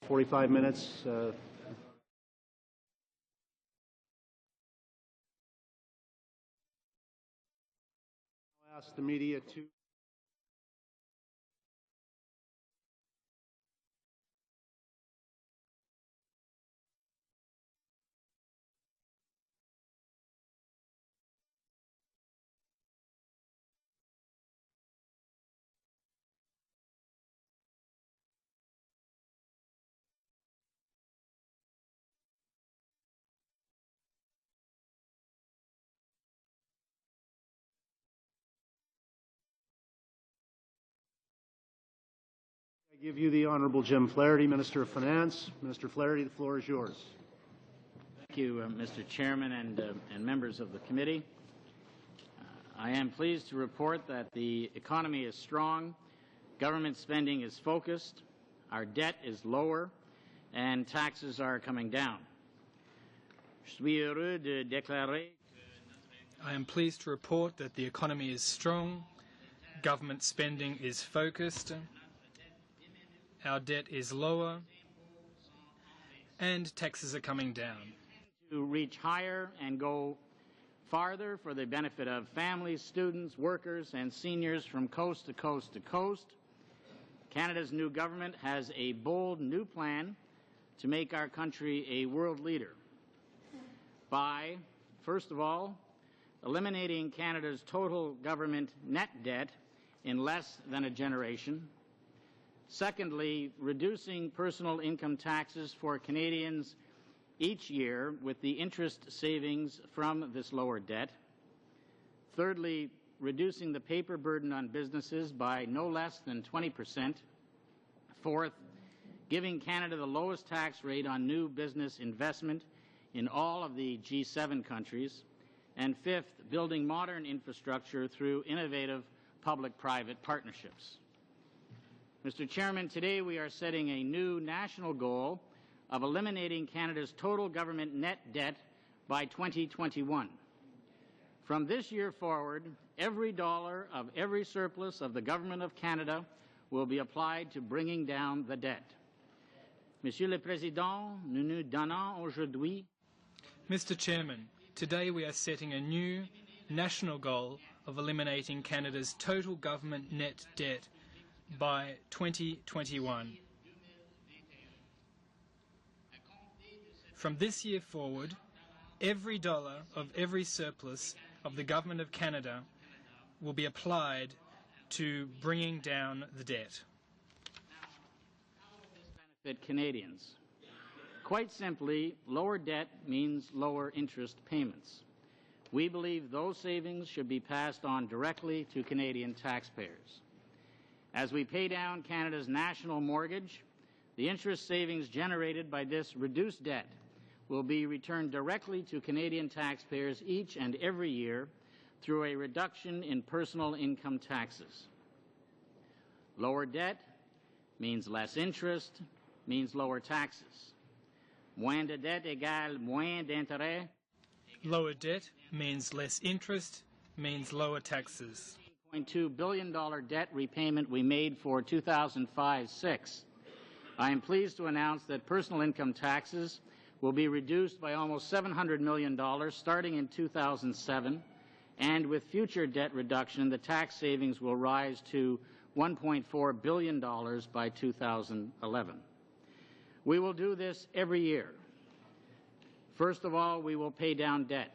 45 minutes. I'll ask the media to. I give you the Honourable Jim Flaherty, Minister of Finance. Minister Flaherty, the floor is yours. Thank you, Mr. Chairman and members of the committee. I am pleased to report that the economy is strong, government spending is focused, our debt is lower, and taxes are coming down. I am pleased to report that the economy is strong, government spending is focused, our debt is lower, and taxes are coming down. To reach higher and go farther for the benefit of families, students, workers, and seniors from coast to coast to coast, Canada's new government has a bold new plan to make our country a world leader by, first of all, eliminating Canada's total government net debt in less than a generation. Secondly, reducing personal income taxes for Canadians each year with the interest savings from this lower debt. Thirdly, reducing the paper burden on businesses by no less than 20%. Fourth, giving Canada the lowest tax rate on new business investment in all of the G7 countries. And fifth, building modern infrastructure through innovative public-private partnerships. Mr. Chairman, today we are setting a new national goal of eliminating Canada's total government net debt by 2021. From this year forward, every dollar of every surplus of the Government of Canada will be applied to bringing down the debt. Monsieur le Président, nous nous donnons aujourd'hui. Mr. Chairman, today we are setting a new national goal of eliminating Canada's total government net debt by 2021. From this year forward, every dollar of every surplus of the Government of Canada will be applied to bringing down the debt. How will this benefit Canadians? Quite simply, lower debt means lower interest payments. We believe those savings should be passed on directly to Canadian taxpayers. As we pay down Canada's national mortgage, the interest savings generated by this reduced debt will be returned directly to Canadian taxpayers each and every year through a reduction in personal income taxes. Lower debt means less interest, means lower taxes. Moins de dette égale moins d'intérêt. Lower debt means less interest, means lower taxes. $1.2 billion debt repayment we made for 2005-06. I am pleased to announce that personal income taxes will be reduced by almost $700 million starting in 2007, and with future debt reduction, the tax savings will rise to $1.4 billion by 2011. We will do this every year. First of all, we will pay down debt.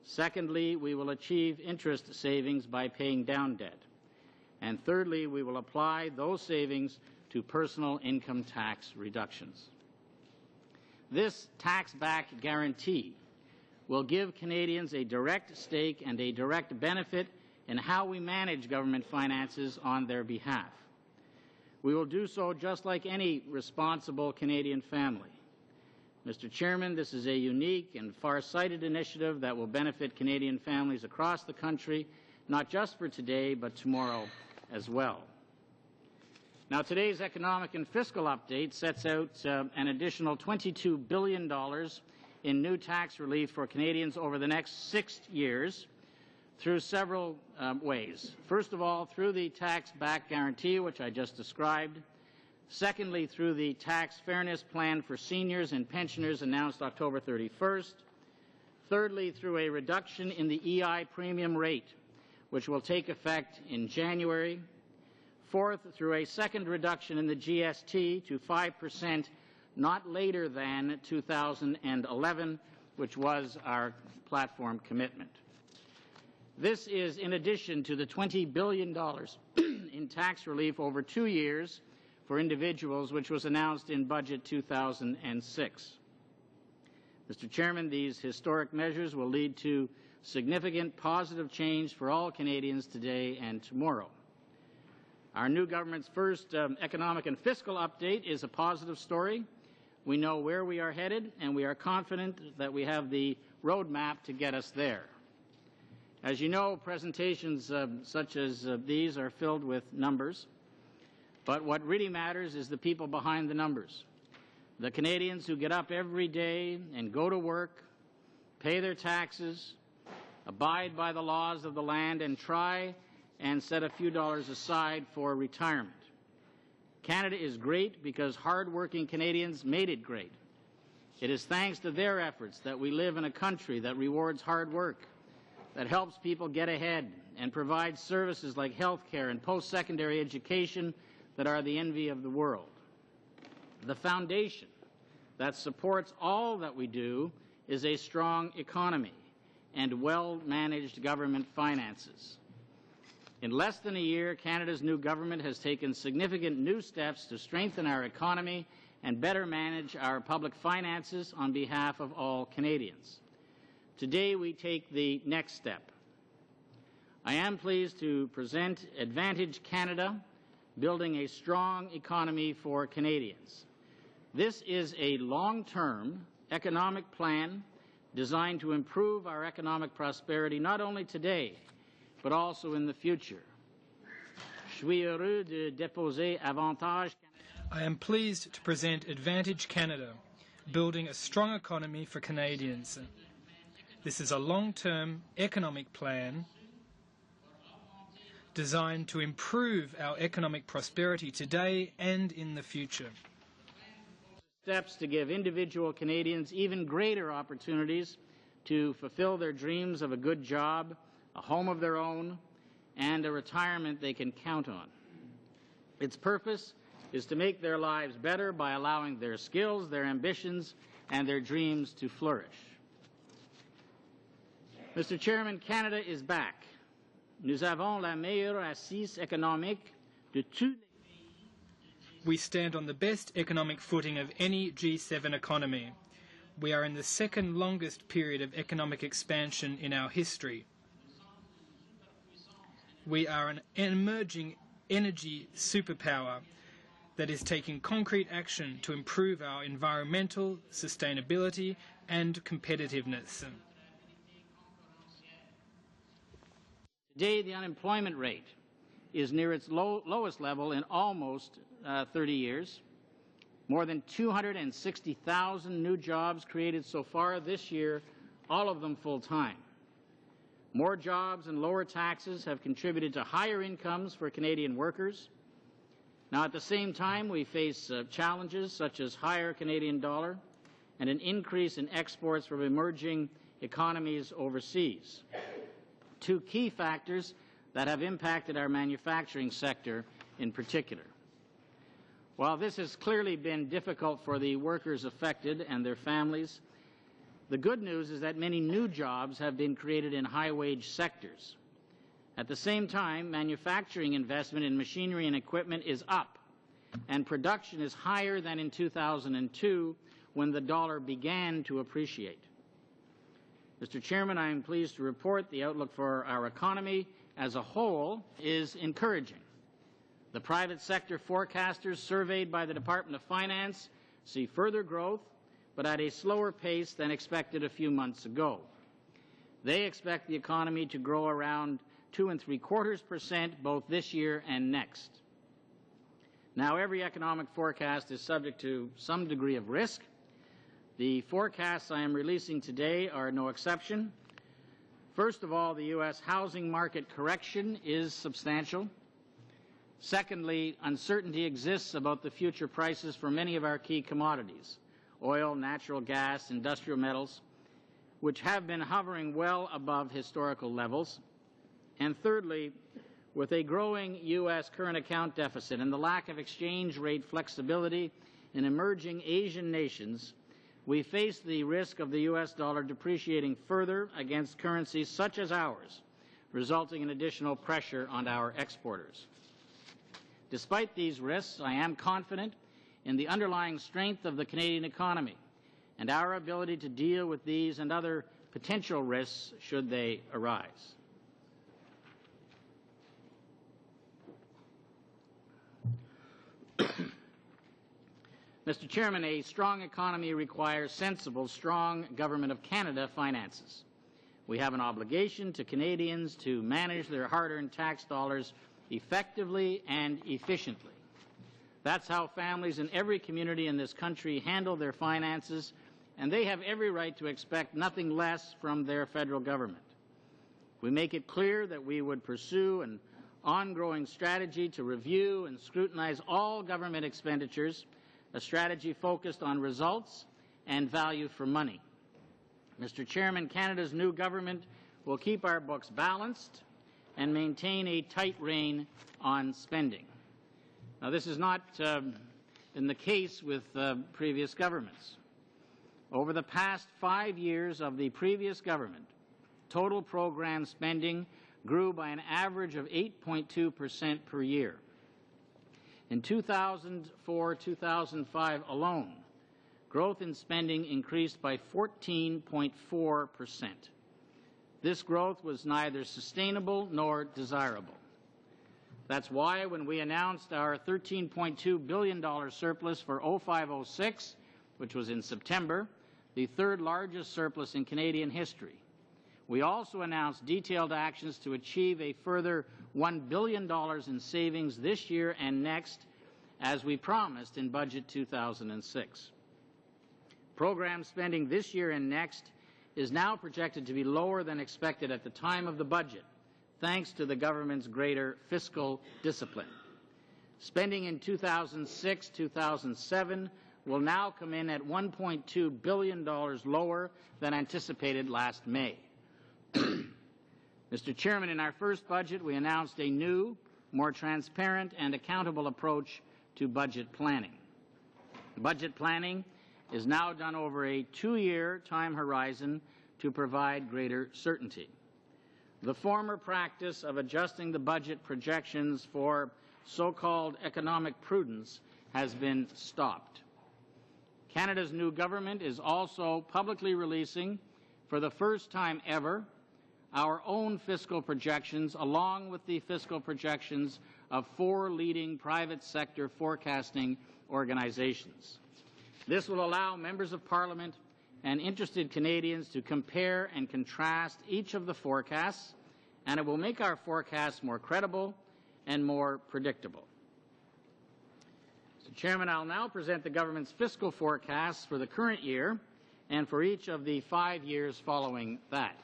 Secondly, we will achieve interest savings by paying down debt. And thirdly, we will apply those savings to personal income tax reductions. This tax-back guarantee will give Canadians a direct stake and a direct benefit in how we manage government finances on their behalf. We will do so just like any responsible Canadian family. Mr. Chairman, this is a unique and far-sighted initiative that will benefit Canadian families across the country, not just for today, but tomorrow as well. Now, today's economic and fiscal update sets out an additional $22 billion in new tax relief for Canadians over the next 6 years through several ways. First of all, through the tax-back guarantee, which I just described. Secondly, through the tax fairness plan for seniors and pensioners announced October 31st. Thirdly, through a reduction in the EI premium rate, which will take effect in January. Fourth, through a second reduction in the GST to 5% not later than 2011, which was our platform commitment. This is in addition to the $20 billion in tax relief over 2 years for individuals, which was announced in Budget 2006. Mr. Chairman, these historic measures will lead to significant positive change for all Canadians today and tomorrow. Our new government's first economic and fiscal update is a positive story. We know where we are headed, and we are confident that we have the roadmap to get us there. As you know, presentations such as these are filled with numbers, but what really matters is the people behind the numbers. The Canadians who get up every day and go to work, pay their taxes, abide by the laws of the land, and try and set a few dollars aside for retirement. Canada is great because hard-working Canadians made it great. It is thanks to their efforts that we live in a country that rewards hard work, that helps people get ahead, and provides services like health care and post-secondary education that are the envy of the world. The foundation that supports all that we do is a strong economy and well-managed government finances. In less than a year, Canada's new government has taken significant new steps to strengthen our economy and better manage our public finances on behalf of all Canadians. Today, we take the next step. I am pleased to present Advantage Canada, building a strong economy for Canadians. This is a long-term economic plan designed to improve our economic prosperity not only today, but also in the future. I am pleased to present Advantage Canada, building a strong economy for Canadians. This is a long-term economic plan designed to improve our economic prosperity today and in the future. Steps to give individual Canadians even greater opportunities to fulfill their dreams of a good job, a home of their own, and a retirement they can count on. Its purpose is to make their lives better by allowing their skills, their ambitions, and their dreams to flourish. Mr. Chairman, Canada is back. Nous avons la meilleure assise économique de tous les pays. We stand on the best economic footing of any G7 economy. We are in the second longest period of economic expansion in our history. We are an emerging energy superpower that is taking concrete action to improve our environmental sustainability and competitiveness. Today, the unemployment rate is near its lowest level in almost 30 years. More than 260,000 new jobs created so far this year, all of them full-time. More jobs and lower taxes have contributed to higher incomes for Canadian workers. Now, at the same time, we face challenges such as higher Canadian dollar and an increase in exports from emerging economies overseas. Two key factors that have impacted our manufacturing sector in particular. While this has clearly been difficult for the workers affected and their families, the good news is that many new jobs have been created in high-wage sectors. At the same time, manufacturing investment in machinery and equipment is up, and production is higher than in 2002 when the dollar began to appreciate. Mr. Chairman, I am pleased to report the outlook for our economy as a whole is encouraging. The private sector forecasters surveyed by the Department of Finance see further growth, but at a slower pace than expected a few months ago. They expect the economy to grow around 2.75% both this year and next. Now, every economic forecast is subject to some degree of risk. The forecasts I am releasing today are no exception. First of all, the U.S. housing market correction is substantial. Secondly, uncertainty exists about the future prices for many of our key commodities, oil, natural gas, industrial metals, which have been hovering well above historical levels. And thirdly, with a growing U.S. current account deficit and the lack of exchange rate flexibility in emerging Asian nations, we face the risk of the U.S. dollar depreciating further against currencies such as ours, resulting in additional pressure on our exporters. Despite these risks, I am confident in the underlying strength of the Canadian economy and our ability to deal with these and other potential risks should they arise. Mr. Chairman, a strong economy requires sensible, strong Government of Canada finances. We have an obligation to Canadians to manage their hard-earned tax dollars effectively and efficiently. That's how families in every community in this country handle their finances, and they have every right to expect nothing less from their federal government. We make it clear that we would pursue an ongoing strategy to review and scrutinize all government expenditures, a strategy focused on results and value for money. Mr. Chairman, Canada's new government will keep our books balanced and maintain a tight rein on spending. Now, this has not been the case with previous governments. Over the past 5 years of the previous government, total program spending grew by an average of 8.2% per year. In 2004-2005 alone, growth in spending increased by 14.4%. This growth was neither sustainable nor desirable. That's why when we announced our $13.2 billion surplus for 05-06, which was in September, the third largest surplus in Canadian history, we also announced detailed actions to achieve a further $1 billion in savings this year and next, as we promised in Budget 2006. Program spending this year and next is now projected to be lower than expected at the time of the budget, thanks to the government's greater fiscal discipline. Spending in 2006-2007 will now come in at $1.2 billion lower than anticipated last May. Mr. Chairman, in our first budget, we announced a new, more transparent and accountable approach to budget planning. Budget planning is now done over a 2-year time horizon to provide greater certainty. The former practice of adjusting the budget projections for so-called economic prudence has been stopped. Canada's new government is also publicly releasing, for the first time ever, our own fiscal projections, along with the fiscal projections of 4 leading private sector forecasting organizations. This will allow members of Parliament and interested Canadians to compare and contrast each of the forecasts, and it will make our forecasts more credible and more predictable. Mr. Chairman, I'll now present the government's fiscal forecasts for the current year and for each of the 5 years following that.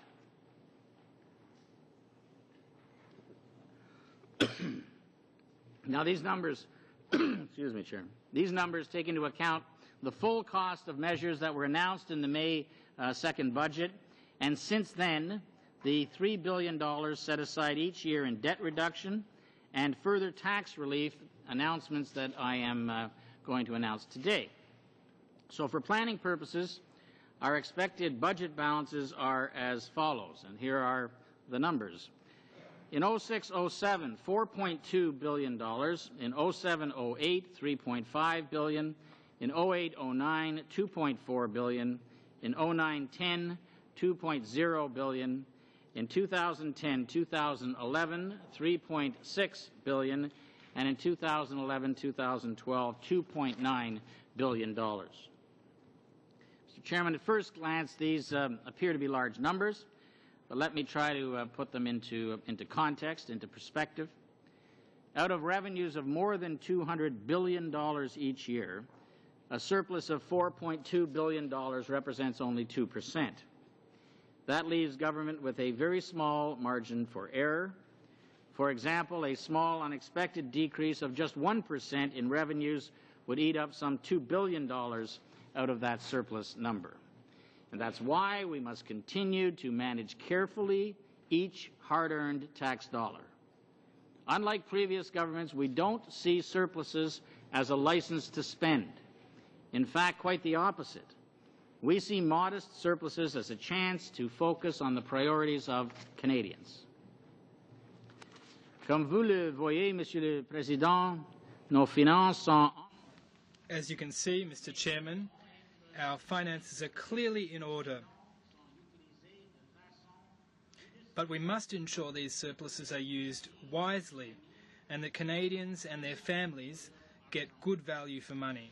Now, these numbers, excuse me, Chairman, these numbers take into account the full cost of measures that were announced in the May 2nd budget, and since then, the $3 billion set aside each year in debt reduction and further tax relief announcements that I am going to announce today. So for planning purposes, our expected budget balances are as follows, and here are the numbers. In 06-07, $4.2 billion. In 07-08, $3.5 billion. In 08-09, $2.4 billion. In 09-10, $2.0 billion. In 2010-2011, $3.6 billion. And in 2011-2012, $2.9 billion. Mr. Chairman, at first glance, these appear to be large numbers. But let me try to put them into context, into perspective. Out of revenues of more than $200 billion each year, a surplus of $4.2 billion represents only 2%. That leaves government with a very small margin for error. For example, a small unexpected decrease of just 1% in revenues would eat up some $2 billion out of that surplus number. And that's why we must continue to manage carefully each hard-earned tax dollar. Unlike previous governments, we don't see surpluses as a license to spend. In fact, quite the opposite. We see modest surpluses as a chance to focus on the priorities of Canadians. Comme vous le voyez, Monsieur le Président, nos finances sont... As you can see, Mr. Chairman, our finances are clearly in order. But we must ensure these surpluses are used wisely and that Canadians and their families get good value for money.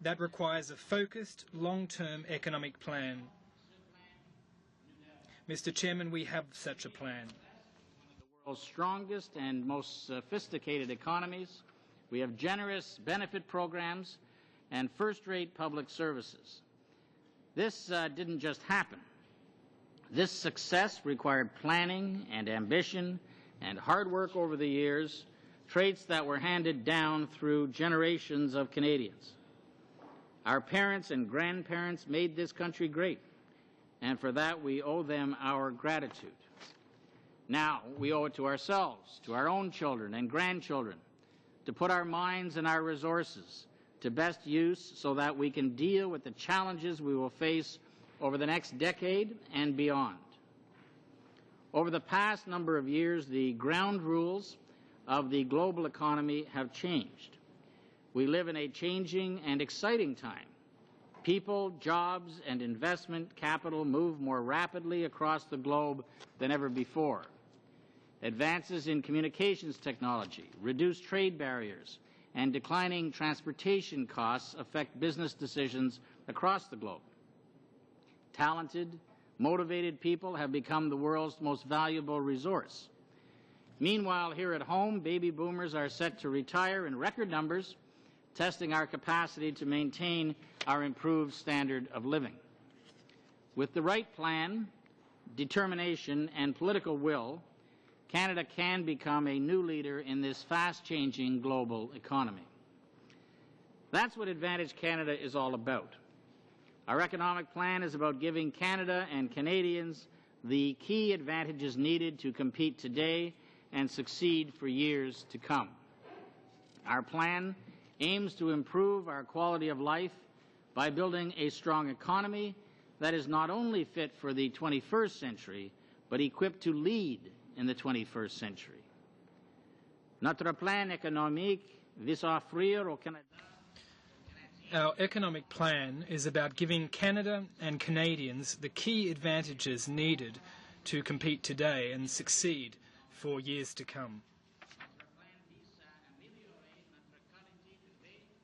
That requires a focused, long-term economic plan. Mr. Chairman, we have such a plan. World's strongest and most sophisticated economies. We have generous benefit programs and first-rate public services. This didn't just happen. This success required planning and ambition and hard work over the years, traits that were handed down through generations of Canadians. Our parents and grandparents made this country great, and for that we owe them our gratitude. Now we owe it to ourselves, to our own children and grandchildren, to put our minds and our resources to best use so that we can deal with the challenges we will face over the next decade and beyond. Over the past number of years, the ground rules of the global economy have changed. We live in a changing and exciting time. People, jobs, and investment capital move more rapidly across the globe than ever before. Advances in communications technology, reduced trade barriers, and declining transportation costs affect business decisions across the globe. Talented, motivated people have become the world's most valuable resource. Meanwhile, here at home, baby boomers are set to retire in record numbers, testing our capacity to maintain our improved standard of living. With the right plan, determination, and political will, Canada can become a new leader in this fast-changing global economy. That's what Advantage Canada is all about. Our economic plan is about giving Canada and Canadians the key advantages needed to compete today and succeed for years to come. Our plan aims to improve our quality of life by building a strong economy that is not only fit for the 21st century, but equipped to lead in the 21st century. Notre plan économique vise à offrir au Canada. Our economic plan is about giving Canada and Canadians the key advantages needed to compete today and succeed for years to come.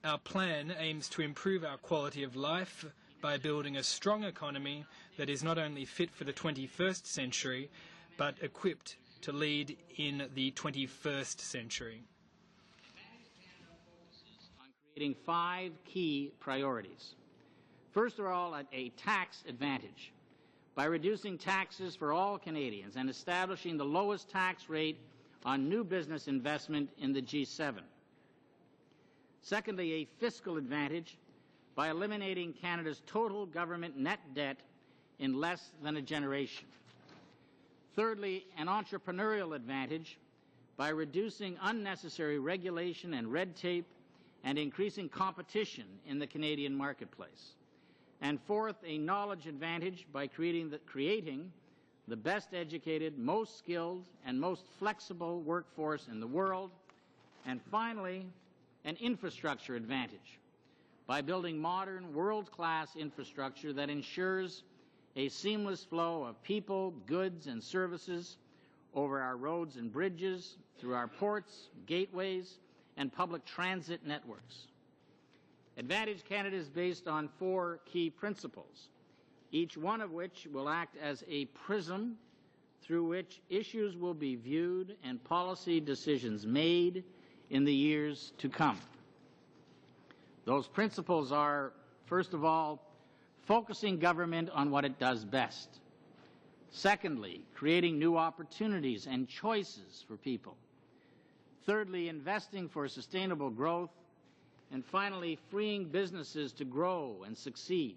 Our plan aims to improve our quality of life by building a strong economy that is not only fit for the 21st century, but equipped to lead in the 21st century. On creating 5 key priorities. First of all, a tax advantage by reducing taxes for all Canadians and establishing the lowest tax rate on new business investment in the G7. Secondly, a fiscal advantage by eliminating Canada's total government net debt in less than a generation. Thirdly, an entrepreneurial advantage by reducing unnecessary regulation and red tape and increasing competition in the Canadian marketplace. And fourth, a knowledge advantage by creating the best educated, most skilled, and most flexible workforce in the world. And finally, an infrastructure advantage by building modern, world-class infrastructure that ensures a seamless flow of people, goods, and services over our roads and bridges, through our ports, gateways, and public transit networks. Advantage Canada is based on 4 key principles, each one of which will act as a prism through which issues will be viewed and policy decisions made in the years to come. Those principles are, first of all, focusing government on what it does best, Secondly, creating new opportunities and choices for people. Thirdly, investing for sustainable growth. And finally, freeing businesses to grow and succeed.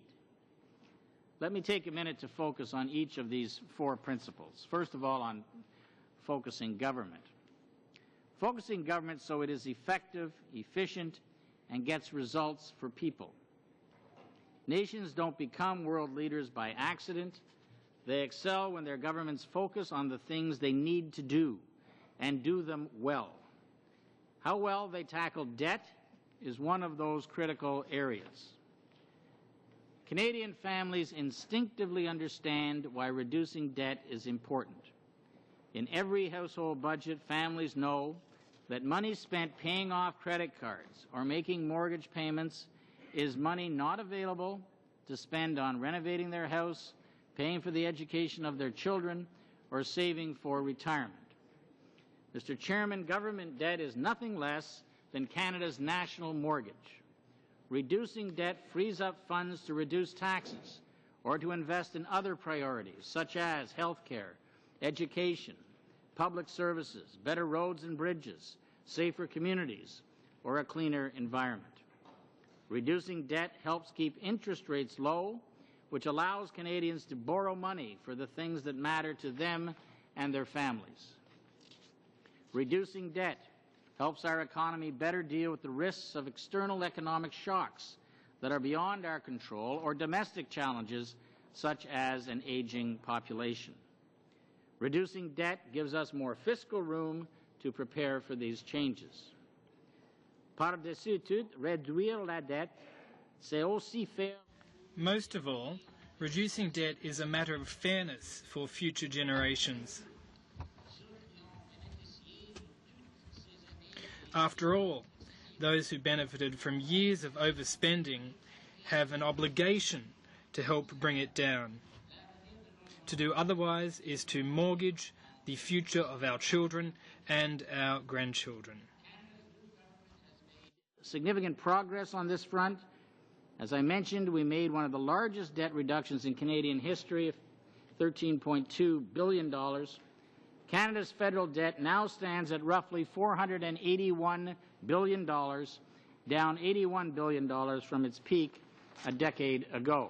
Let me take a minute to focus on each of these four principles. First of all, on focusing government. Focusing government so it is effective, efficient, and gets results for people. Nations don't become world leaders by accident. They excel when their governments focus on the things they need to do and do them well. How well they tackle debt is one of those critical areas. Canadian families instinctively understand why reducing debt is important. In every household budget, families know that money spent paying off credit cards or making mortgage payments is money not available to spend on renovating their house, paying for the education of their children, or saving for retirement. Mr. Chairman, government debt is nothing less than Canada's national mortgage. Reducing debt frees up funds to reduce taxes or to invest in other priorities such as health care, education, public services, better roads and bridges, safer communities, or a cleaner environment. Reducing debt helps keep interest rates low, which allows Canadians to borrow money for the things that matter to them and their families. Reducing debt helps our economy better deal with the risks of external economic shocks that are beyond our control or domestic challenges such as an aging population. Reducing debt gives us more fiscal room to prepare for these changes. Par-dessus tout, réduire la dette, c'est aussi faire. Most of all, reducing debt is a matter of fairness for future generations. After all, those who benefited from years of overspending have an obligation to help bring it down. To do otherwise is to mortgage the future of our children and our grandchildren. Significant progress on this front. As I mentioned, we made one of the largest debt reductions in Canadian history of $13.2 billion. Canada's federal debt now stands at roughly $481 billion, down $81 billion from its peak a decade ago.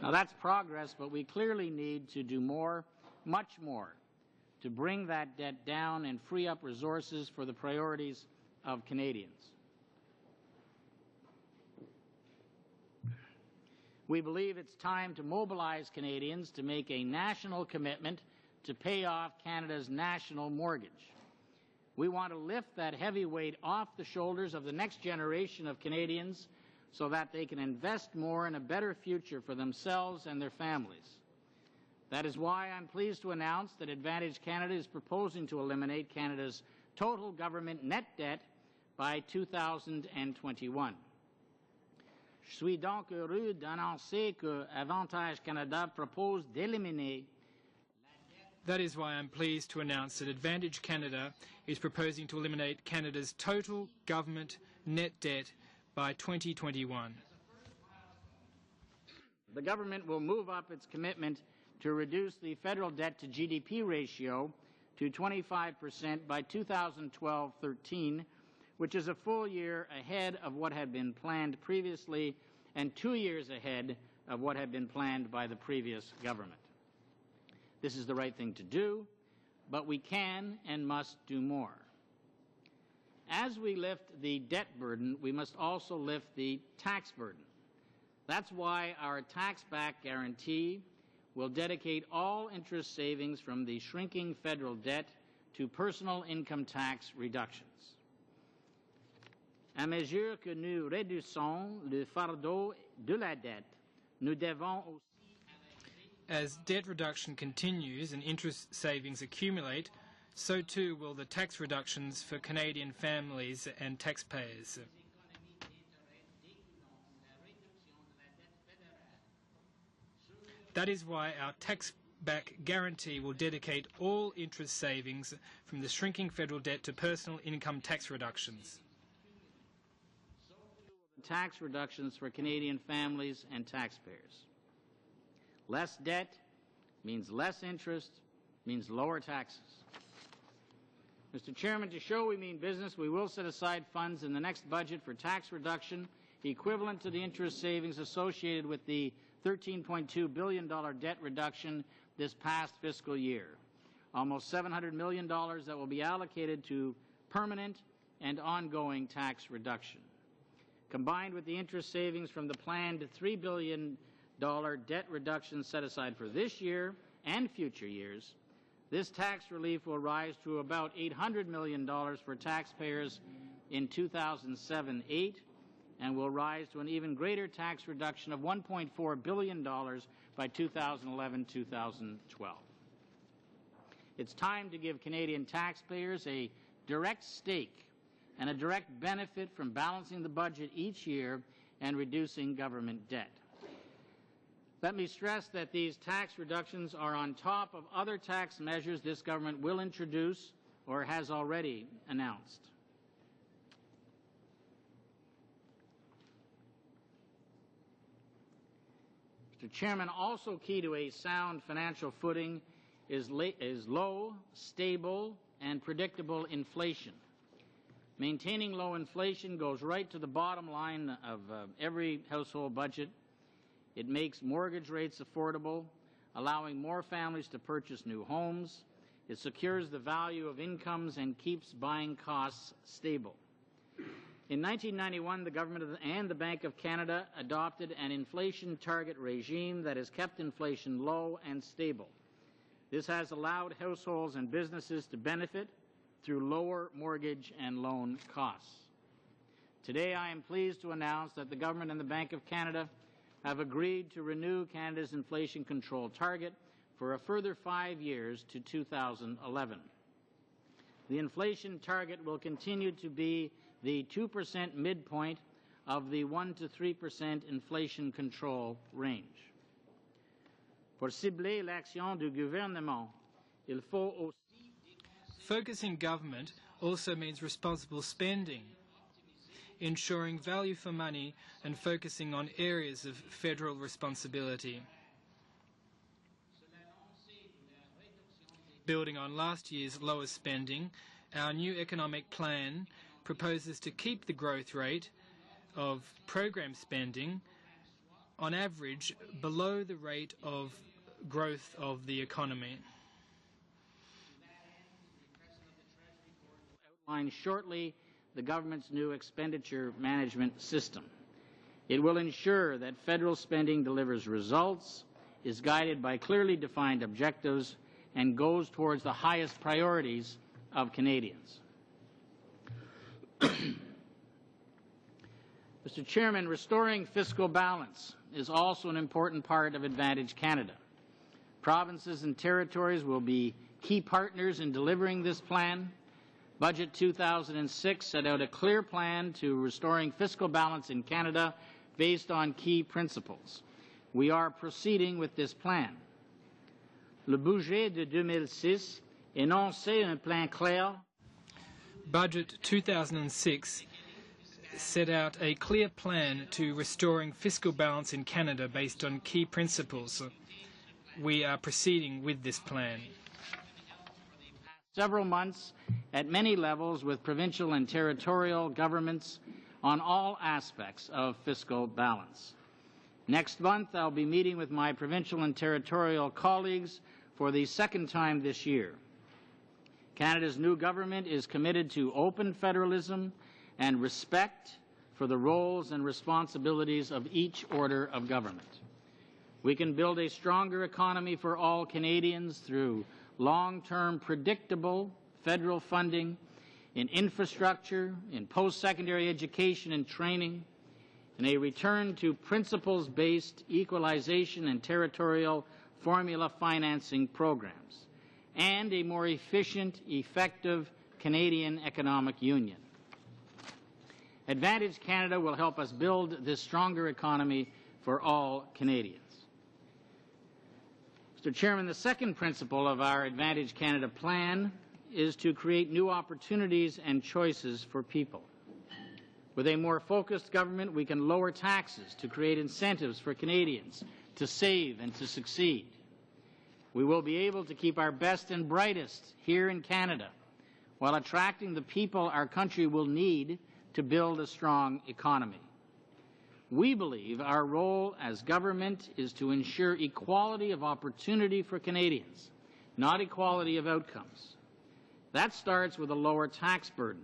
Now that's progress, but we clearly need to do more, much more, to bring that debt down and free up resources for the priorities of Canadians. We believe it's time to mobilize Canadians to make a national commitment to pay off Canada's national mortgage. We want to lift that heavy weight off the shoulders of the next generation of Canadians so that they can invest more in a better future for themselves and their families. That is why I'm pleased to announce that Advantage Canada is proposing to eliminate Canada's total government net debt by 2021. Je suis donc heureux d'annoncer que Avantage Canada propose d'éliminer. That is why I'm pleased to announce that Advantage Canada is proposing to eliminate Canada's total government net debt by 2021. The government will move up its commitment to reduce the federal debt to GDP ratio to 25% by 2012-13, which is a full year ahead of what had been planned previously and 2 years ahead of what had been planned by the previous government. This is the right thing to do, but we can and must do more. As we lift the debt burden, we must also lift the tax burden. That's why our tax-back guarantee will dedicate all interest savings from the shrinking federal debt to personal income tax reductions. À mesure que nous réduisons le fardeau de la dette, nous devons aussi. As debt reduction continues and interest savings accumulate, so too will the tax reductions for Canadian families and taxpayers. That is why our tax-back guarantee will dedicate all interest savings from the shrinking federal debt to personal income tax reductions. Tax reductions for Canadian families and taxpayers. Less debt means less interest, means lower taxes. Mr. Chairman, to show we mean business, we will set aside funds in the next budget for tax reduction equivalent to the interest savings associated with the $13.2 billion debt reduction this past fiscal year. Almost $700 million that will be allocated to permanent and ongoing tax reduction. Combined with the interest savings from the planned $3 billion debt reduction set aside for this year and future years, this tax relief will rise to about $800 million for taxpayers in 2007-8 and will rise to an even greater tax reduction of $1.4 billion by 2011-2012. It's time to give Canadian taxpayers a direct stake and a direct benefit from balancing the budget each year and reducing government debt. Let me stress that these tax reductions are on top of other tax measures this government will introduce or has already announced. Mr. Chairman, also key to a sound financial footing is low, stable, and predictable inflation. Maintaining low inflation goes right to the bottom line of every household budget. It makes mortgage rates affordable, allowing more families to purchase new homes. It secures the value of incomes and keeps buying costs stable. In 1991, the government and the Bank of Canada adopted an inflation target regime that has kept inflation low and stable. This has allowed households and businesses to benefit through lower mortgage and loan costs. Today, I am pleased to announce that the government and the Bank of Canada have agreed to renew Canada's inflation control target for a further 5 years to 2011. The inflation target will continue to be the 2% midpoint of the 1 to 3% inflation control range. Pour cibler l'action du gouvernement, il faut aussi... Focusing government also means responsible spending, ensuring value for money and focusing on areas of federal responsibility. Building on last year's lower spending, our new economic plan proposes to keep the growth rate of program spending on average below the rate of growth of the economy. Outline shortly the government's new expenditure management system. It will ensure that federal spending delivers results, is guided by clearly defined objectives, and goes towards the highest priorities of Canadians. Mr. Chairman, restoring fiscal balance is also an important part of Advantage Canada. Provinces and territories will be key partners in delivering this plan. Budget 2006 set out a clear plan to restoring fiscal balance in Canada based on key principles. We are proceeding with this plan. Le budget de 2006 énonçait un plan clair. Budget 2006 set out a clear plan to restoring fiscal balance in Canada based on key principles. We are proceeding with this plan. Several months at many levels with provincial and territorial governments on all aspects of fiscal balance. Next month, I'll be meeting with my provincial and territorial colleagues for the second time this year. Canada's new government is committed to open federalism and respect for the roles and responsibilities of each order of government. We can build a stronger economy for all Canadians through long-term predictable federal funding in infrastructure, in post-secondary education and training, and a return to principles-based equalization and territorial formula financing programs, and a more efficient, effective Canadian economic union. Advantage Canada will help us build this stronger economy for all Canadians. Mr. Chairman, the second principle of our Advantage Canada plan is to create new opportunities and choices for people. With a more focused government, we can lower taxes to create incentives for Canadians to save, and to succeed. We will be able to keep our best and brightest here in Canada while attracting the people our country will need to build a strong economy. We believe our role as government is to ensure equality of opportunity for Canadians, not equality of outcomes. That starts with a lower tax burden.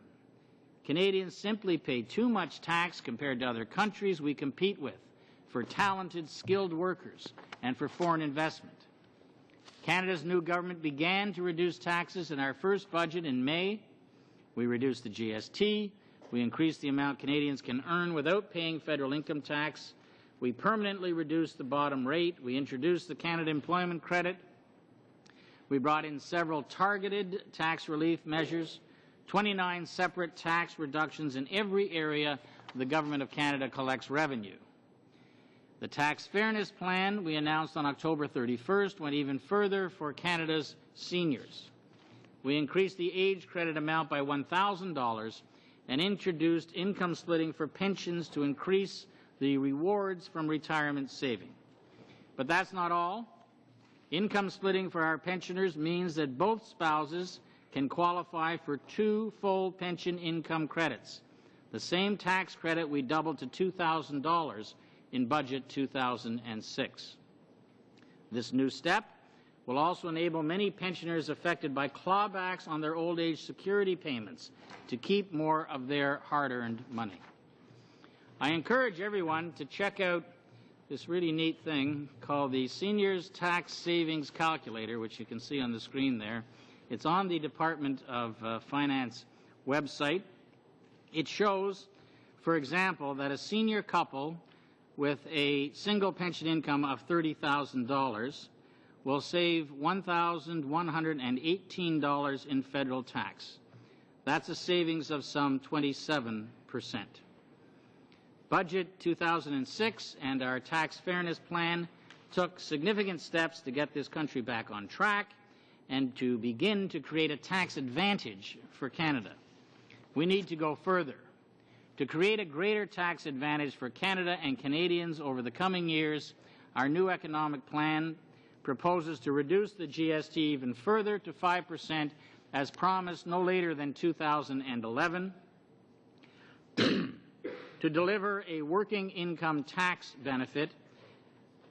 Canadians simply pay too much tax compared to other countries we compete with for talented, skilled workers and for foreign investment. Canada's new government began to reduce taxes in our first budget in May. We reduced the GST. We increased the amount Canadians can earn without paying federal income tax. We permanently reduced the bottom rate. We introduced the Canada Employment Credit. We brought in several targeted tax relief measures, 29 separate tax reductions in every area the Government of Canada collects revenue. The Tax Fairness Plan we announced on October 31st went even further for Canada's seniors. We increased the age credit amount by $1,000 and introduced income splitting for pensions to increase the rewards from retirement saving. But that's not all. Income splitting for our pensioners means that both spouses can qualify for 2 full pension income credits, the same tax credit we doubled to $2,000 in Budget 2006. This new step will also enable many pensioners affected by clawbacks on their old age security payments to keep more of their hard-earned money. I encourage everyone to check out this really neat thing called the Seniors Tax Savings Calculator, which you can see on the screen there. It's on the Department of Finance website. It shows, for example, that a senior couple with a single pension income of $30,000 will save $1,118 in federal tax. That's a savings of some 27%. Budget 2006 and our tax fairness plan took significant steps to get this country back on track and to begin to create a tax advantage for Canada. We need to go further. To create a greater tax advantage for Canada and Canadians over the coming years, our new economic plan proposes to reduce the GST even further to 5% as promised no later than 2011, to deliver a working income tax benefit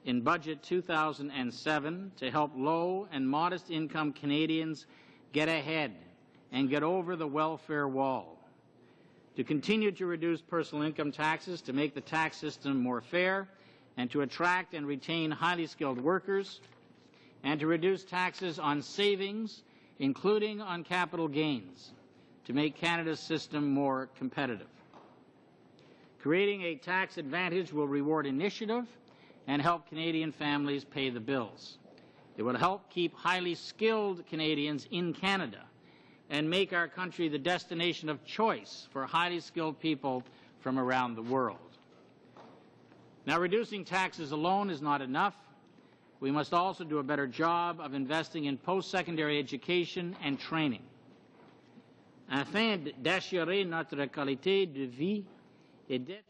in Budget 2007 to help low and modest income Canadians get ahead and get over the welfare wall, to continue to reduce personal income taxes to make the tax system more fair and to attract and retain highly skilled workers, and to reduce taxes on savings, including on capital gains, to make Canada's system more competitive. Creating a tax advantage will reward initiative and help Canadian families pay the bills. It will help keep highly skilled Canadians in Canada and make our country the destination of choice for highly skilled people from around the world. Now, reducing taxes alone is not enough. We must also do a better job of investing in post-secondary education and training. Afin d'assurer notre qualité de vie et d'être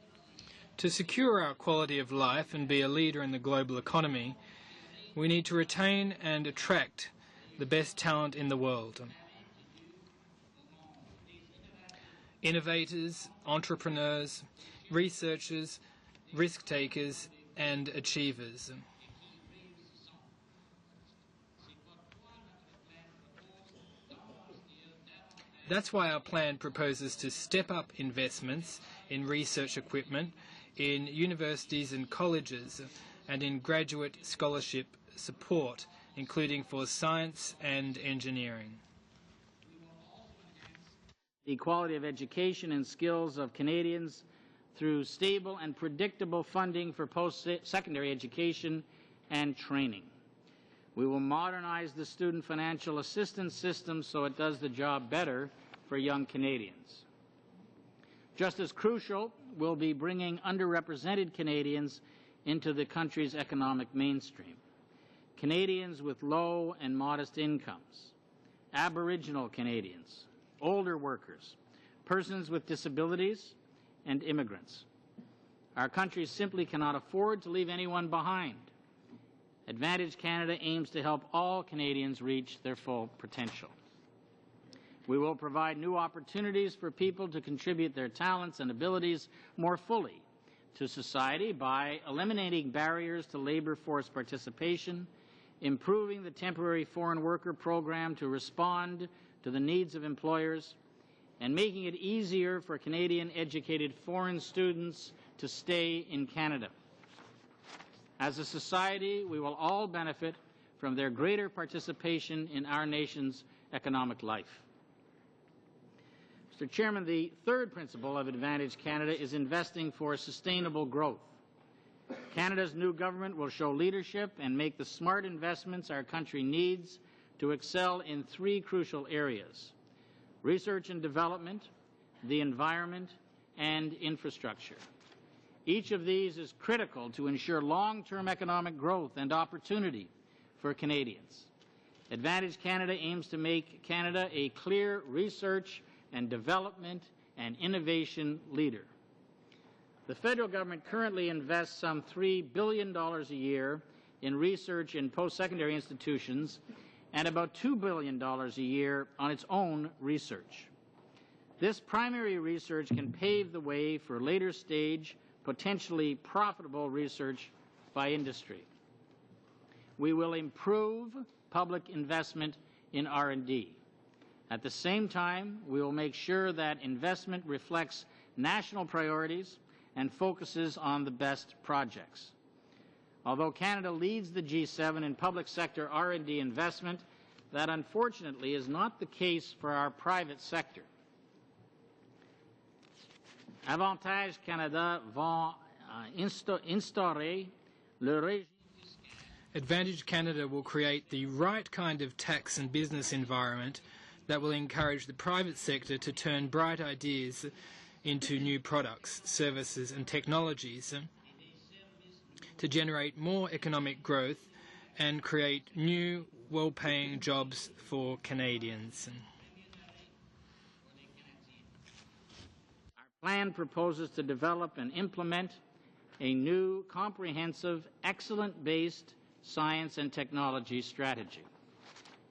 To secure our quality of life and be a leader in the global economy, we need to retain and attract the best talent in the world. Innovators, entrepreneurs, researchers, risk takers, and achievers. That's why our plan proposes to step up investments in research equipment, in universities and colleges, and in graduate scholarship support, including for science and engineering. The quality of education and skills of Canadians through stable and predictable funding for post-secondary education and training. We will modernize the student financial assistance system so it does the job better for young Canadians. Just as crucial will be bringing underrepresented Canadians into the country's economic mainstream. Canadians with low and modest incomes, Aboriginal Canadians, older workers, persons with disabilities, and immigrants. Our country simply cannot afford to leave anyone behind. Advantage Canada aims to help all Canadians reach their full potential. We will provide new opportunities for people to contribute their talents and abilities more fully to society by eliminating barriers to labor force participation, improving the temporary foreign worker program to respond to the needs of employers, and making it easier for Canadian-educated foreign students to stay in Canada. As a society, we will all benefit from their greater participation in our nation's economic life. Mr. Chairman, the third principle of Advantage Canada is investing for sustainable growth. Canada's new government will show leadership and make the smart investments our country needs to excel in three crucial areas: research and development, the environment, and infrastructure. Each of these is critical to ensure long-term economic growth and opportunity for Canadians. Advantage Canada aims to make Canada a clear research and development and innovation leader. The federal government currently invests some $3 billion a year in research in post-secondary institutions and about $2 billion a year on its own research. This primary research can pave the way for later stage, potentially profitable research by industry. We will improve public investment in R&D. At the same time, we will make sure that investment reflects national priorities and focuses on the best projects. Although Canada leads the G7 in public sector R&D investment, that unfortunately is not the case for our private sector. Avantage Canada va instaurer le régime. Advantage Canada will create the right kind of tax and business environment that will encourage the private sector to turn bright ideas into new products, services and technologies to generate more economic growth and create new, well-paying jobs for Canadians. Our plan proposes to develop and implement a new, comprehensive, excellent-based science and technology strategy.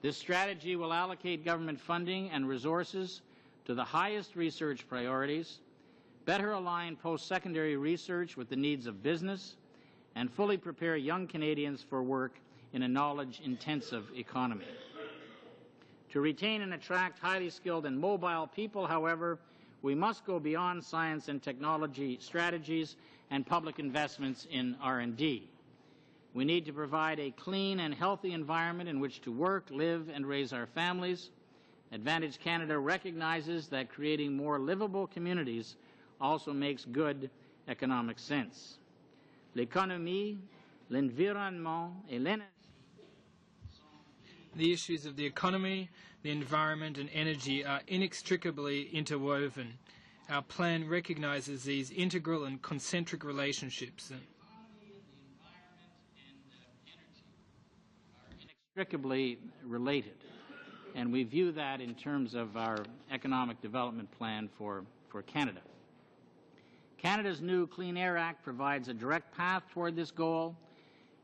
This strategy will allocate government funding and resources to the highest research priorities, better align post-secondary research with the needs of business, and fully prepare young Canadians for work in a knowledge-intensive economy. To retain and attract highly skilled and mobile people, however, we must go beyond science and technology strategies and public investments in R&D. We need to provide a clean and healthy environment in which to work, live, and raise our families. Advantage Canada recognizes that creating more livable communities also makes good economic sense. L'économie, l'environnement, et l'énergie. The issues of the economy, the environment and energy are inextricably interwoven. Our plan recognizes these integral and concentric relationships. Inextricably related, and we view that in terms of our economic development plan for Canada. Canada's new Clean Air Act provides a direct path toward this goal.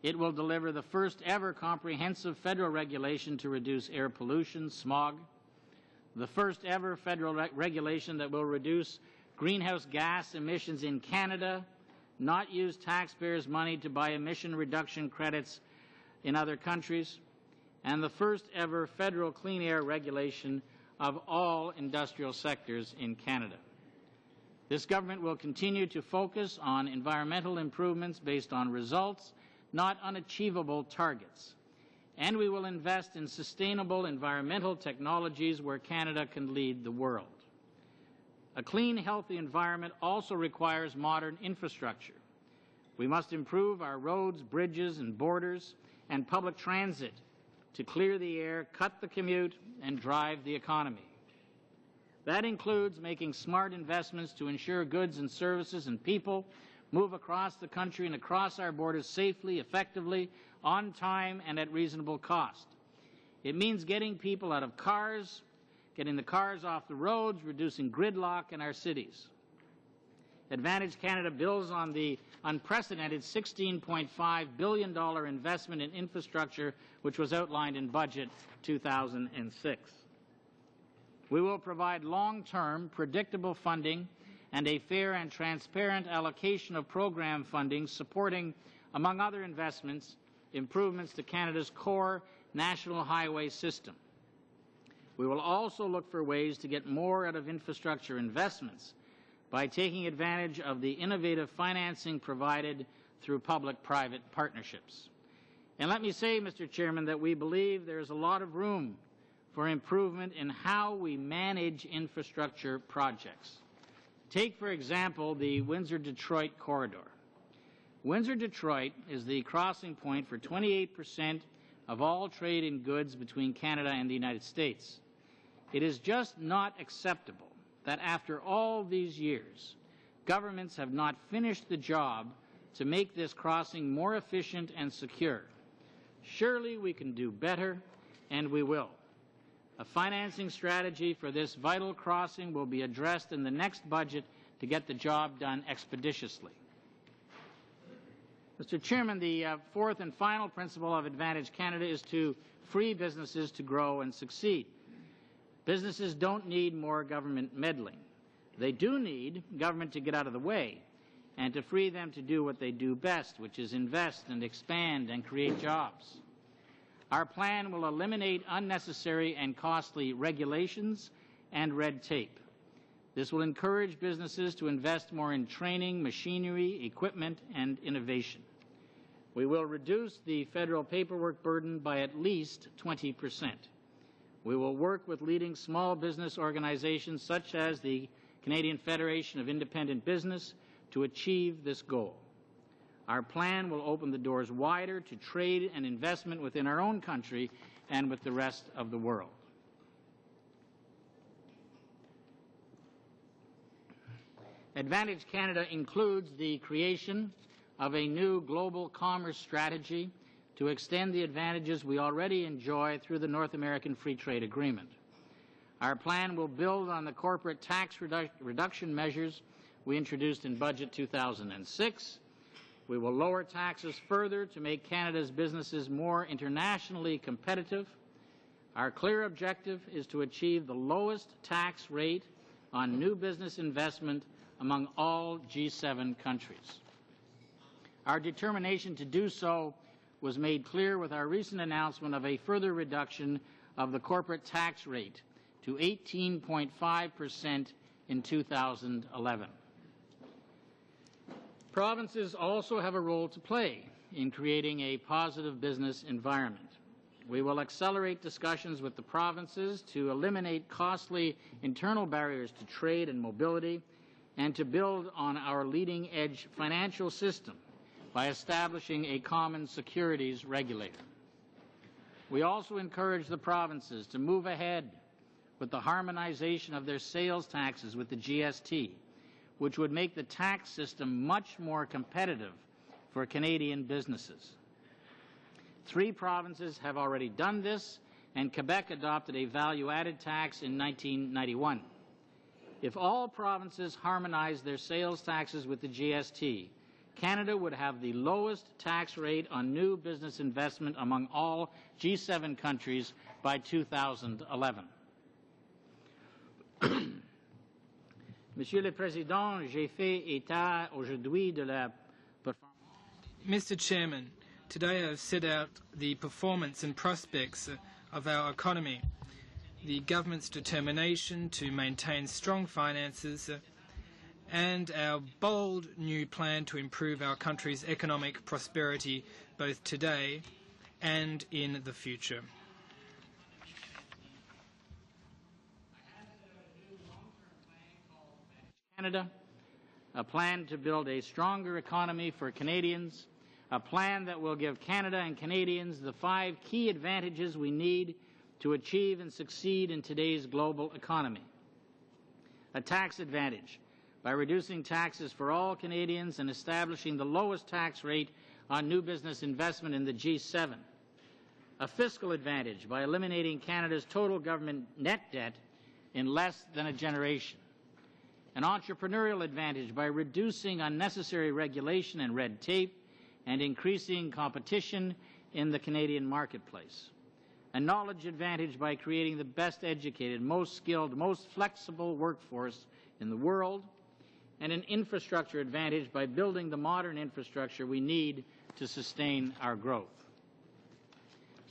It will deliver the first ever comprehensive federal regulation to reduce air pollution, smog, the first ever federal regulation that will reduce greenhouse gas emissions in Canada, not use taxpayers' money to buy emission reduction credits in other countries, and the first ever federal clean air regulation of all industrial sectors in Canada. This government will continue to focus on environmental improvements based on results, not unachievable targets. And we will invest in sustainable environmental technologies where Canada can lead the world. A clean, healthy environment also requires modern infrastructure. We must improve our roads, bridges, and borders, and public transit to clear the air, cut the commute, and drive the economy. That includes making smart investments to ensure goods and services and people move across the country and across our borders safely, effectively, on time, and at reasonable cost. It means getting people out of cars, getting the cars off the roads, reducing gridlock in our cities. Advantage Canada builds on the unprecedented $16.5 billion investment in infrastructure which was outlined in Budget 2006. We will provide long-term, predictable funding and a fair and transparent allocation of program funding supporting, among other investments, improvements to Canada's core national highway system. We will also look for ways to get more out of infrastructure investments by taking advantage of the innovative financing provided through public-private partnerships. And let me say, Mr. Chairman, that we believe there is a lot of room for improvement in how we manage infrastructure projects. Take, for example, the Windsor-Detroit corridor. Windsor-Detroit is the crossing point for 28% of all trade in goods between Canada and the United States. It is just not acceptable that after all these years, governments have not finished the job to make this crossing more efficient and secure. Surely we can do better, and we will. A financing strategy for this vital crossing will be addressed in the next budget to get the job done expeditiously. Mr. Chairman, the fourth and final principle of Advantage Canada is to free businesses to grow and succeed. Businesses don't need more government meddling. They do need government to get out of the way and to free them to do what they do best, which is invest and expand and create jobs. Our plan will eliminate unnecessary and costly regulations and red tape. This will encourage businesses to invest more in training, machinery, equipment, and innovation. We will reduce the federal paperwork burden by at least 20%. We will work with leading small business organizations such as the Canadian Federation of Independent Business to achieve this goal. Our plan will open the doors wider to trade and investment within our own country and with the rest of the world. Advantage Canada includes the creation of a new global commerce strategy to extend the advantages we already enjoy through the North American Free Trade Agreement. Our plan will build on the corporate tax reduction measures we introduced in Budget 2006. We will lower taxes further to make Canada's businesses more internationally competitive. Our clear objective is to achieve the lowest tax rate on new business investment among all G7 countries. Our determination to do so was made clear with our recent announcement of a further reduction of the corporate tax rate to 18.5% in 2011. Provinces also have a role to play in creating a positive business environment. We will accelerate discussions with the provinces to eliminate costly internal barriers to trade and mobility and to build on our leading-edge financial system by establishing a common securities regulator. We also encourage the provinces to move ahead with the harmonization of their sales taxes with the GST, which would make the tax system much more competitive for Canadian businesses. 3 provinces have already done this, and Quebec adopted a value-added tax in 1991. If all provinces harmonize their sales taxes with the GST, Canada would have the lowest tax rate on new business investment among all G7 countries by 2011. Monsieur le Président, j'ai fait état aujourd'hui de la performance. Mr. Chairman, today I have set out the performance and prospects of our economy, the government's determination to maintain strong finances, and our bold new plan to improve our country's economic prosperity both today and in the future. Canada, a plan to build a stronger economy for Canadians, a plan that will give Canada and Canadians the 5 key advantages we need to achieve and succeed in today's global economy. A tax advantage by reducing taxes for all Canadians and establishing the lowest tax rate on new business investment in the G7. A fiscal advantage by eliminating Canada's total government net debt in less than a generation. an entrepreneurial advantage by reducing unnecessary regulation and red tape and increasing competition in the Canadian marketplace, a knowledge advantage by creating the best educated, most skilled, most flexible workforce in the world, and an infrastructure advantage by building the modern infrastructure we need to sustain our growth.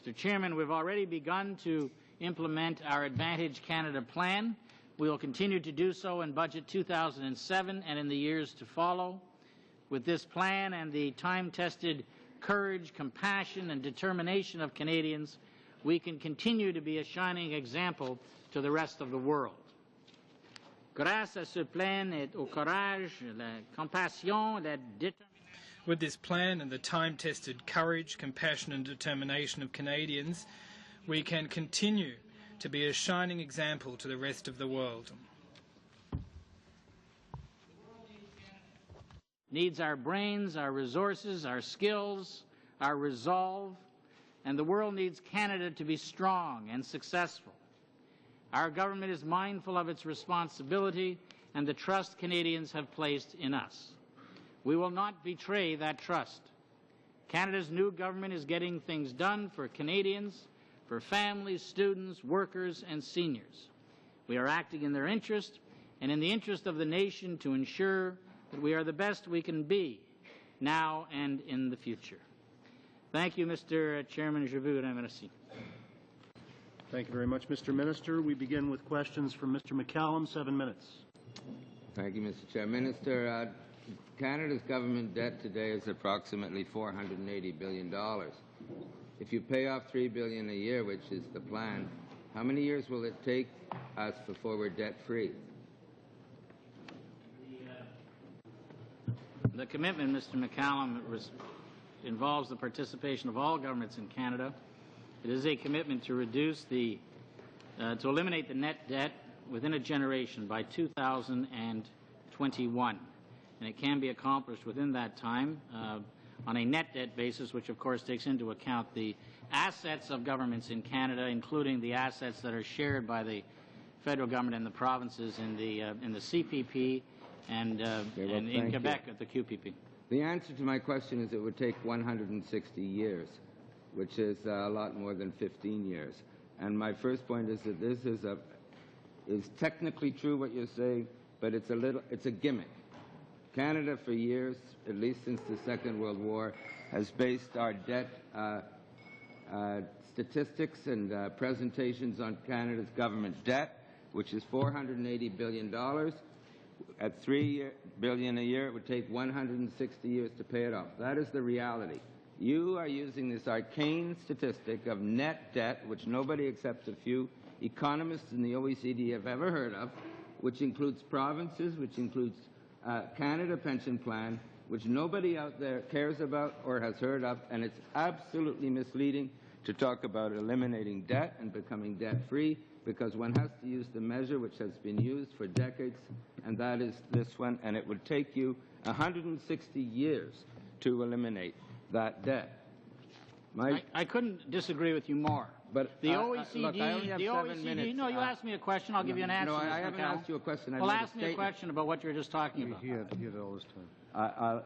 Mr. Chairman, we've already begun to implement our Advantage Canada plan. We will continue to do so in Budget 2007 and in the years to follow. With this plan and the time-tested courage, compassion, and determination of Canadians, we can continue to be a shining example to the rest of the world. Grâce à ce plan et au courage, la compassion, la détermination. With this plan and the time-tested courage, compassion and determination of Canadians, we can continue to be a shining example to the rest of the world. Needs our brains, our resources, our skills, our resolve, and the world needs Canada to be strong and successful. Our government is mindful of its responsibility and the trust Canadians have placed in us. We will not betray that trust. Canada's new government is getting things done for Canadians, for families, students, workers, and seniors. We are acting in their interest and in the interest of the nation to ensure that we are the best we can be now and in the future. Thank you, Mr. Chairman. Je vous remercie. Thank you very much, Mr. Minister. We begin with questions from Mr. McCallum, 7 minutes. Thank you, Mr. Chair. Minister, Canada's government debt today is approximately $480 billion. If you pay off $3 billion a year, which is the plan, how many years will it take us before we're debt-free? The commitment, Mr. McCallum, involves the participation of all governments in Canada. It is a commitment to reduce to eliminate the net debt within a generation by 2021. And it can be accomplished within that time on a net debt basis, which of course takes into account the assets of governments in Canada, including the assets that are shared by the federal government and the provinces in the CPP and in Quebec at the QPP. The answer to my question is it would take 160 years, which is a lot more than 15 years. And my first point is that this is technically true what you're saying, but it's a gimmick. Canada for years, at least since the Second World War, has based our debt statistics and presentations on Canada's government debt, which is $480 billion. At $3 billion a year, it would take 160 years to pay it off. That is the reality. You are using this arcane statistic of net debt, which nobody except a few economists in the OECD have ever heard of, which includes provinces, which includes Canada Pension Plan, which nobody out there cares about or has heard of, and it's absolutely misleading to talk about eliminating debt and becoming debt-free, because one has to use the measure which has been used for decades, and that is this one, and it would take you 160 years to eliminate that debt. I couldn't disagree with you more. But the OECD, look, I only have the 7 OECD. minutes. No, you asked me a question. I'll give you an answer. No, I Mr. haven't McCallum. asked you a question. Well, ask me a question about what you were just talking about. He had all his time.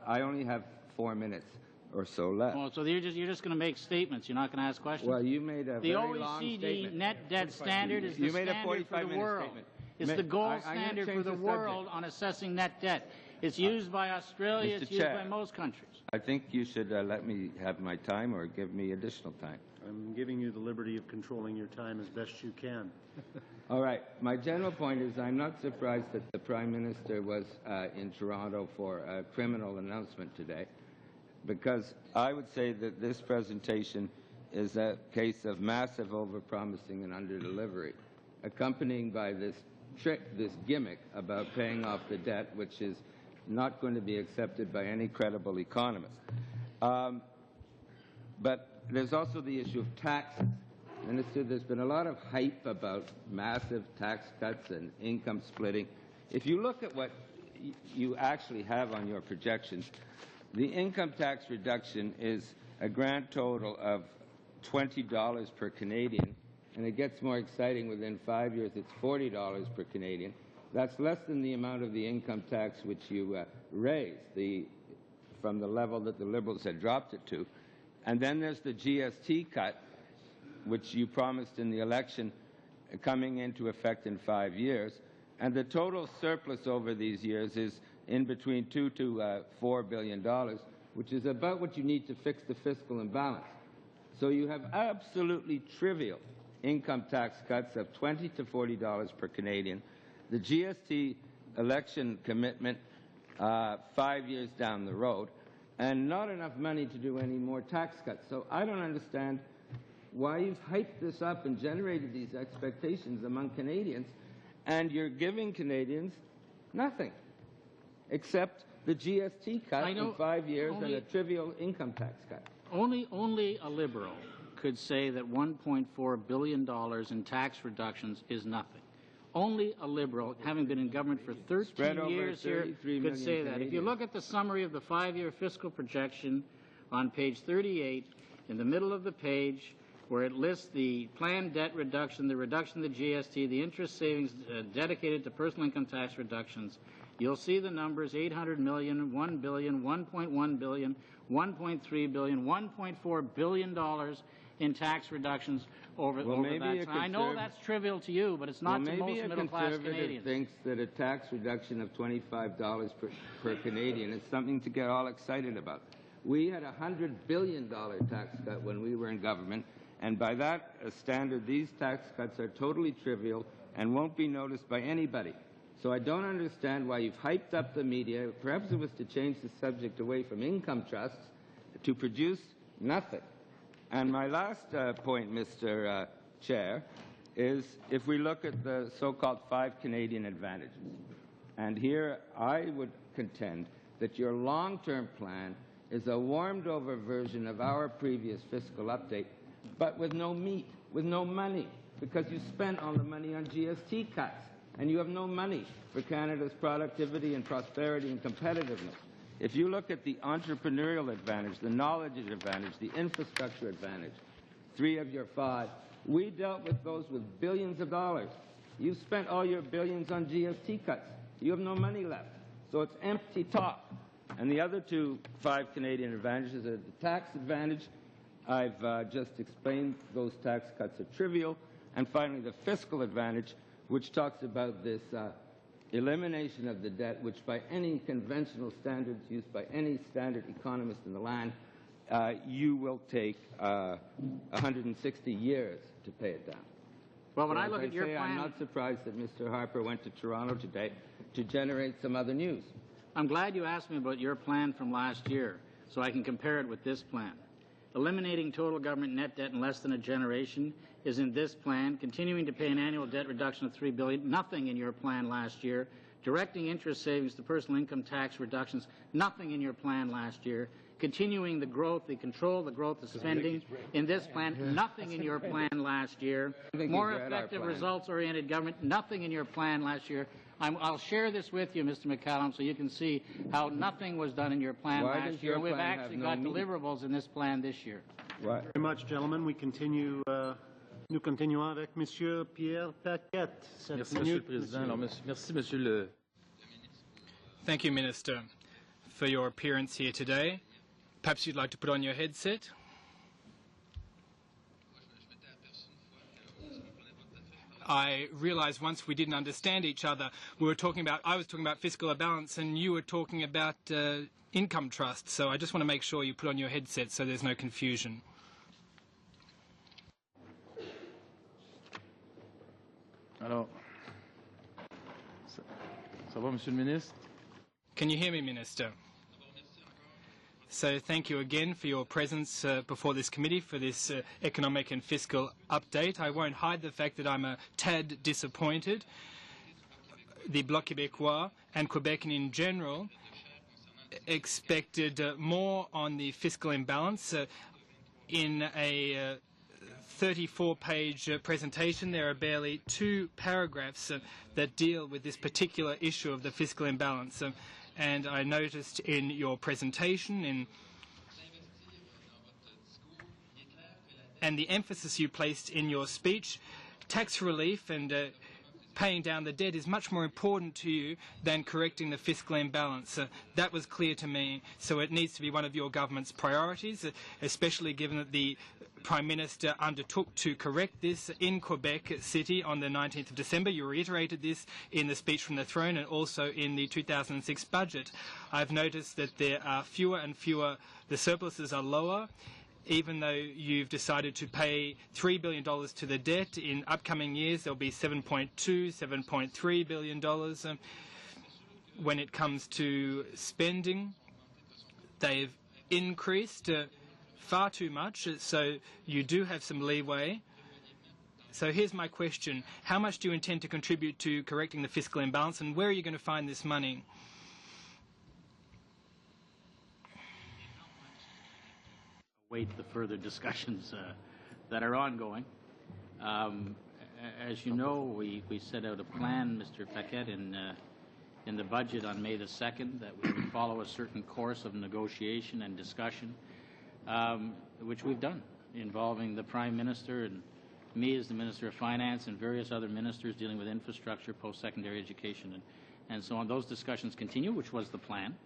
I only have 4 minutes or so left. Well, so you're just going to make statements. You're not going to ask questions. Well, you made a the very long statement. OECD net debt standard is the You made a standard for the 45-minute world. statement. It's the gold I'm gonna standard for change the the world subject. on assessing net debt. It's used by Australia. Mr. It's used Chair. by most countries. I think you should let me have my time or give me additional time. I'm giving you the liberty of controlling your time as best you can. All right. My general point is I'm not surprised that the Prime Minister was in Toronto for a criminal announcement today, because I would say that this presentation is a case of massive overpromising and underdelivery, accompanying by this trick, this gimmick about paying off the debt, which is not going to be accepted by any credible economist. But there's also the issue of taxes. Minister, there's been a lot of hype about massive tax cuts and income splitting. If you look at what you actually have on your projections, the income tax reduction is a grand total of $20 per Canadian, and it gets more exciting within 5 years. It's $40 per Canadian. That's less than the amount of the income tax which you raised from the level that the Liberals had dropped it to. And then there's the GST cut, which you promised in the election, coming into effect in 5 years. And the total surplus over these years is in between $2 to $4 billion, which is about what you need to fix the fiscal imbalance. So you have absolutely trivial income tax cuts of $20 to $40 per Canadian. The GST election commitment 5 years down the road, and not enough money to do any more tax cuts. So I don't understand why you've hyped this up and generated these expectations among Canadians, and you're giving Canadians nothing except the GST cut in 5 years and a trivial income tax cut. Only a Liberal could say that $1.4 billion in tax reductions is nothing. Only a Liberal, having been in government for 13 years here, could say that. If you look at the summary of the 5-year fiscal projection on page 38, in the middle of the page, where it lists the planned debt reduction, the reduction of the GST, the interest savings dedicated to personal income tax reductions, you'll see the numbers: 800 million, 1 billion, 1.1 billion, 1.3 billion, $1.4 billion in tax reductions over that time. I know that's trivial to you, but it's not to most middle-class Canadians. Maybe a conservative thinks that a tax reduction of $25 per Canadian is something to get all excited about. We had a $100 billion tax cut when we were in government, and by that standard, these tax cuts are totally trivial and won't be noticed by anybody. So I don't understand why you've hyped up the media. Perhaps it was to change the subject away from income trusts to produce nothing. And my last point, Mr. Chair, is if we look at the so-called 5 Canadian advantages. And here I would contend that your long-term plan is a warmed-over version of our previous fiscal update, but with no meat, with no money, because you spent all the money on GST cuts, and you have no money for Canada's productivity and prosperity and competitiveness. If you look at the entrepreneurial advantage, the knowledge advantage, the infrastructure advantage, 3 of your 5, we dealt with those with billions of dollars. You've spent all your billions on GST cuts. You have no money left. So it's empty talk. And the other 5 Canadian advantages are the tax advantage. I've just explained those tax cuts are trivial. And finally, the fiscal advantage, which talks about this elimination of the debt, which by any conventional standards used by any standard economist in the land, you will take 160 years to pay it down. Well, when I look at your plan, I'm not surprised that Mr. Harper went to Toronto today to generate some other news. I'm glad you asked me about your plan from last year, so I can compare it with this plan. Eliminating total government net debt in less than a generation is in this plan. Continuing to pay an annual debt reduction of $3 billion, nothing in your plan last year. Directing interest savings to personal income tax reductions, nothing in your plan last year. Continuing the growth, the growth of spending in this plan, nothing in your plan last year. More effective, results-oriented government, nothing in your plan last year. I'll share this with you, Mr. McCallum, so you can see how nothing was done in your plan last year. We've actually got deliverables in this plan this year. Thank you very much, gentlemen. We continue. Nous continuons avec Monsieur Pierre Paquette. Merci, Monsieur le Président. Alors, merci, Monsieur le... Thank you, Minister, for your appearance here today. Perhaps you'd like to put on your headset. I realized once we didn't understand each other. I was talking about fiscal balance and you were talking about income trust. So I just want to make sure you put on your headset so there's no confusion. Alors, ça va, Monsieur le Ministre? Can you hear me, Minister? So thank you again for your presence before this committee for this economic and fiscal update. I won't hide the fact that I'm a tad disappointed. The Bloc Québécois and Quebec in general expected more on the fiscal imbalance. In a 34-page presentation, there are barely 2 paragraphs that deal with this particular issue of the fiscal imbalance. And I noticed in your presentation and the emphasis you placed in your speech, tax relief and paying down the debt is much more important to you than correcting the fiscal imbalance. That was clear to me. So it needs to be one of your government's priorities, especially given that the Prime Minister undertook to correct this in Quebec City on the 19th of December. You reiterated this in the speech from the throne and also in the 2006 budget. I've noticed that there are fewer and fewer, the surpluses are lower, even though you've decided to pay $3 billion to the debt. In upcoming years, there'll be $7.2, $7.3 billion. When it comes to spending, they've increased far too much, so you do have some leeway. So here's my question. How much do you intend to contribute to correcting the fiscal imbalance, and where are you going to find this money? Await the further discussions that are ongoing. As you know, we set out a plan, Mr. Paquette, in the budget on May the 2nd that we would follow a certain course of negotiation and discussion, which we've done, involving the Prime Minister and me as the Minister of Finance and various other ministers dealing with infrastructure, post-secondary education, and so on. Those discussions continue, which was the plan.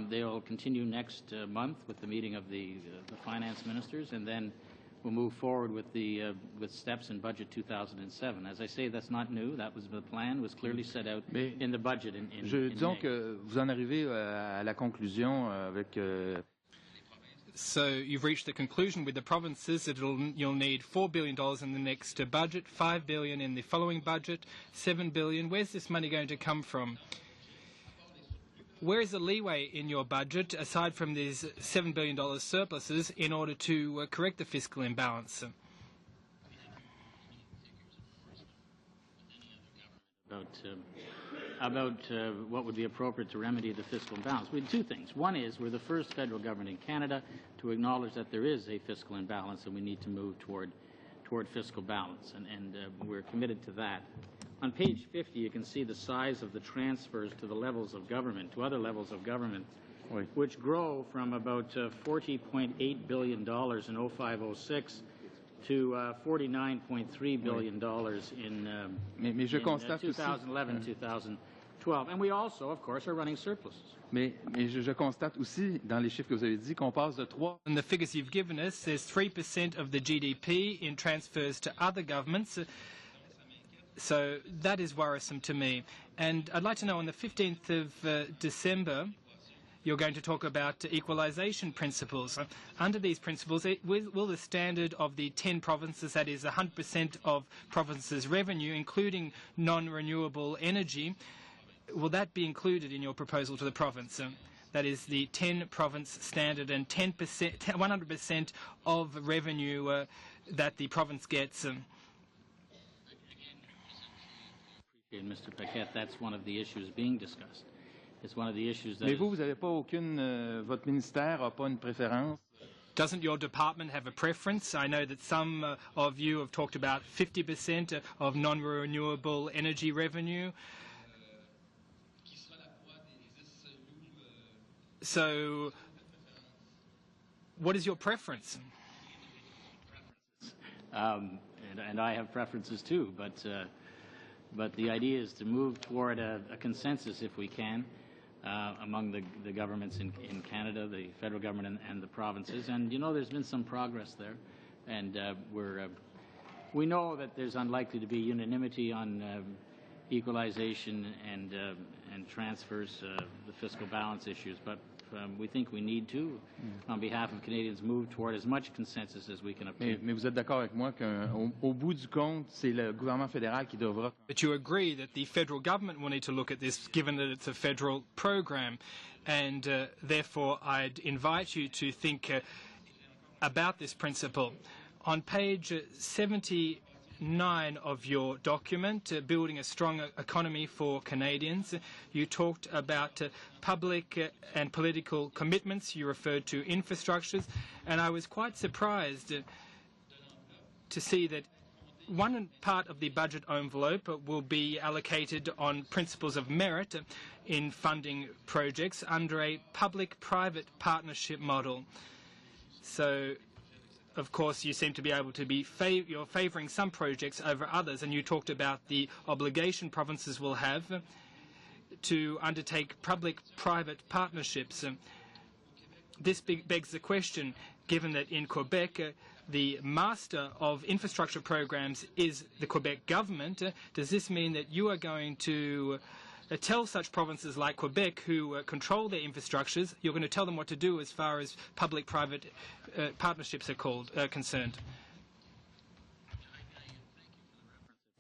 They'll continue next month with the meeting of the finance ministers, and then we'll move forward with the with steps in budget 2007. As I say, that's not new. That was the plan, was clearly set out in the budget in disons May. que vous en arrivez à la conclusion avec... So you've reached the conclusion with the provinces that you'll need $4 billion in the next budget, $5 billion in the following budget, $7 billion. Where's this money going to come from? Where is the leeway in your budget, aside from these $7 billion surpluses, in order to correct the fiscal imbalance? About what would be appropriate to remedy the fiscal imbalance. We had two things. One is we're the first federal government in Canada to acknowledge that there is a fiscal imbalance and we need to move toward fiscal balance, and we're committed to that. On page 50, you can see the size of the transfers to the levels of government, to other levels of government, which grow from about $40.8 billion in 05-06 to $49.3 billion in 2011-2012. And we also, of course, are running surpluses. Mais je constate aussi, dans les chiffres que vous avez dit, qu'on passe de 3... In the figures you've given us, there's 3% of the GDP in transfers to other governments. So that is worrisome to me. And I'd like to know, on the 15th of December, you're going to talk about equalisation principles. Under these principles, will the standard of the 10 provinces, that is 100% of provinces' revenue, including non-renewable energy, will that be included in your proposal to the province? That is the 10-province standard and 100% of revenue that the province gets. Mr. Paquette, that's one of the issues being discussed. It's one of the issues that... Mais vous n'avez pas aucune... votre ministère n'a pas une préférence? Doesn't your department have a preference? I know that some of you have talked about 50% of non-renewable energy revenue. So, what is your preference? And I have preferences too, but the idea is to move toward a consensus, if we can, among the governments in Canada, the federal government and the provinces. And you know, there's been some progress there, and we know that there's unlikely to be unanimity on equalization and transfers, the fiscal balance issues, but we think we need to, on behalf of Canadians, move toward as much consensus as we can obtain. Mais vous êtes d'accord avec moi qu'au bout du compte, c'est le gouvernement fédéral qui devra... But you agree that the federal government will need to look at this, given that it's a federal program, and therefore I'd invite you to think about this principle. On page 79 of your document, Building a Strong Economy for Canadians, you talked about public and political commitments. You referred to infrastructures, and I was quite surprised to see that one part of the budget envelope will be allocated on principles of merit in funding projects under a public-private partnership model. So of course, you seem to be able to be you're favouring some projects over others, and you talked about the obligation provinces will have to undertake public-private partnerships. This begs the question, given that in Quebec the master of infrastructure programs is the Quebec government, does this mean that you are going to tell such provinces like Quebec, who control their infrastructures, you're going to tell them what to do as far as public-private partnerships are concerned?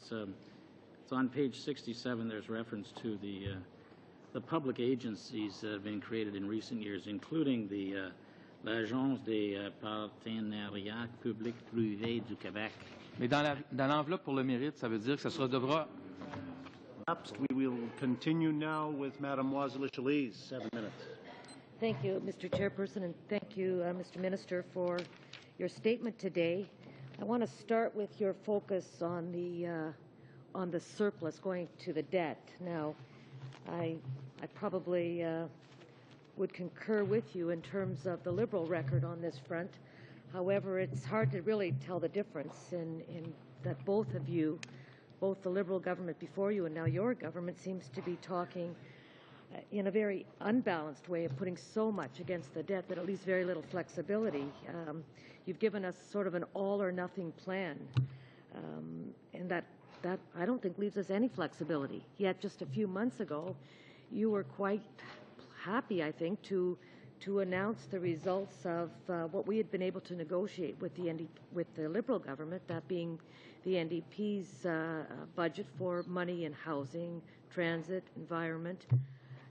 It's on page 67. There's reference to the public agencies that have been created in recent years, including the l'Agence des partenariats publics-privés du Québec. Mais dans l'enveloppe pour le mérite, ça veut dire que ça devra. We will continue now with Mademoiselle Lechalise, 7 minutes. Thank you, Mr. Chairperson, and thank you, Mr. Minister, for your statement today. I want to start with your focus on the surplus going to the debt. Now, I probably would concur with you in terms of the Liberal record on this front. However, it's hard to really tell the difference in that both of you, both the Liberal government before you and now your government, seems to be talking in a very unbalanced way of putting so much against the debt that it leaves very little flexibility. You've given us sort of an all-or-nothing plan, and that I don't think leaves us any flexibility. Yet just a few months ago, you were quite happy, I think, to announce the results of what we had been able to negotiate with the Liberal government, that being the NDP's budget for money in housing, transit, environment,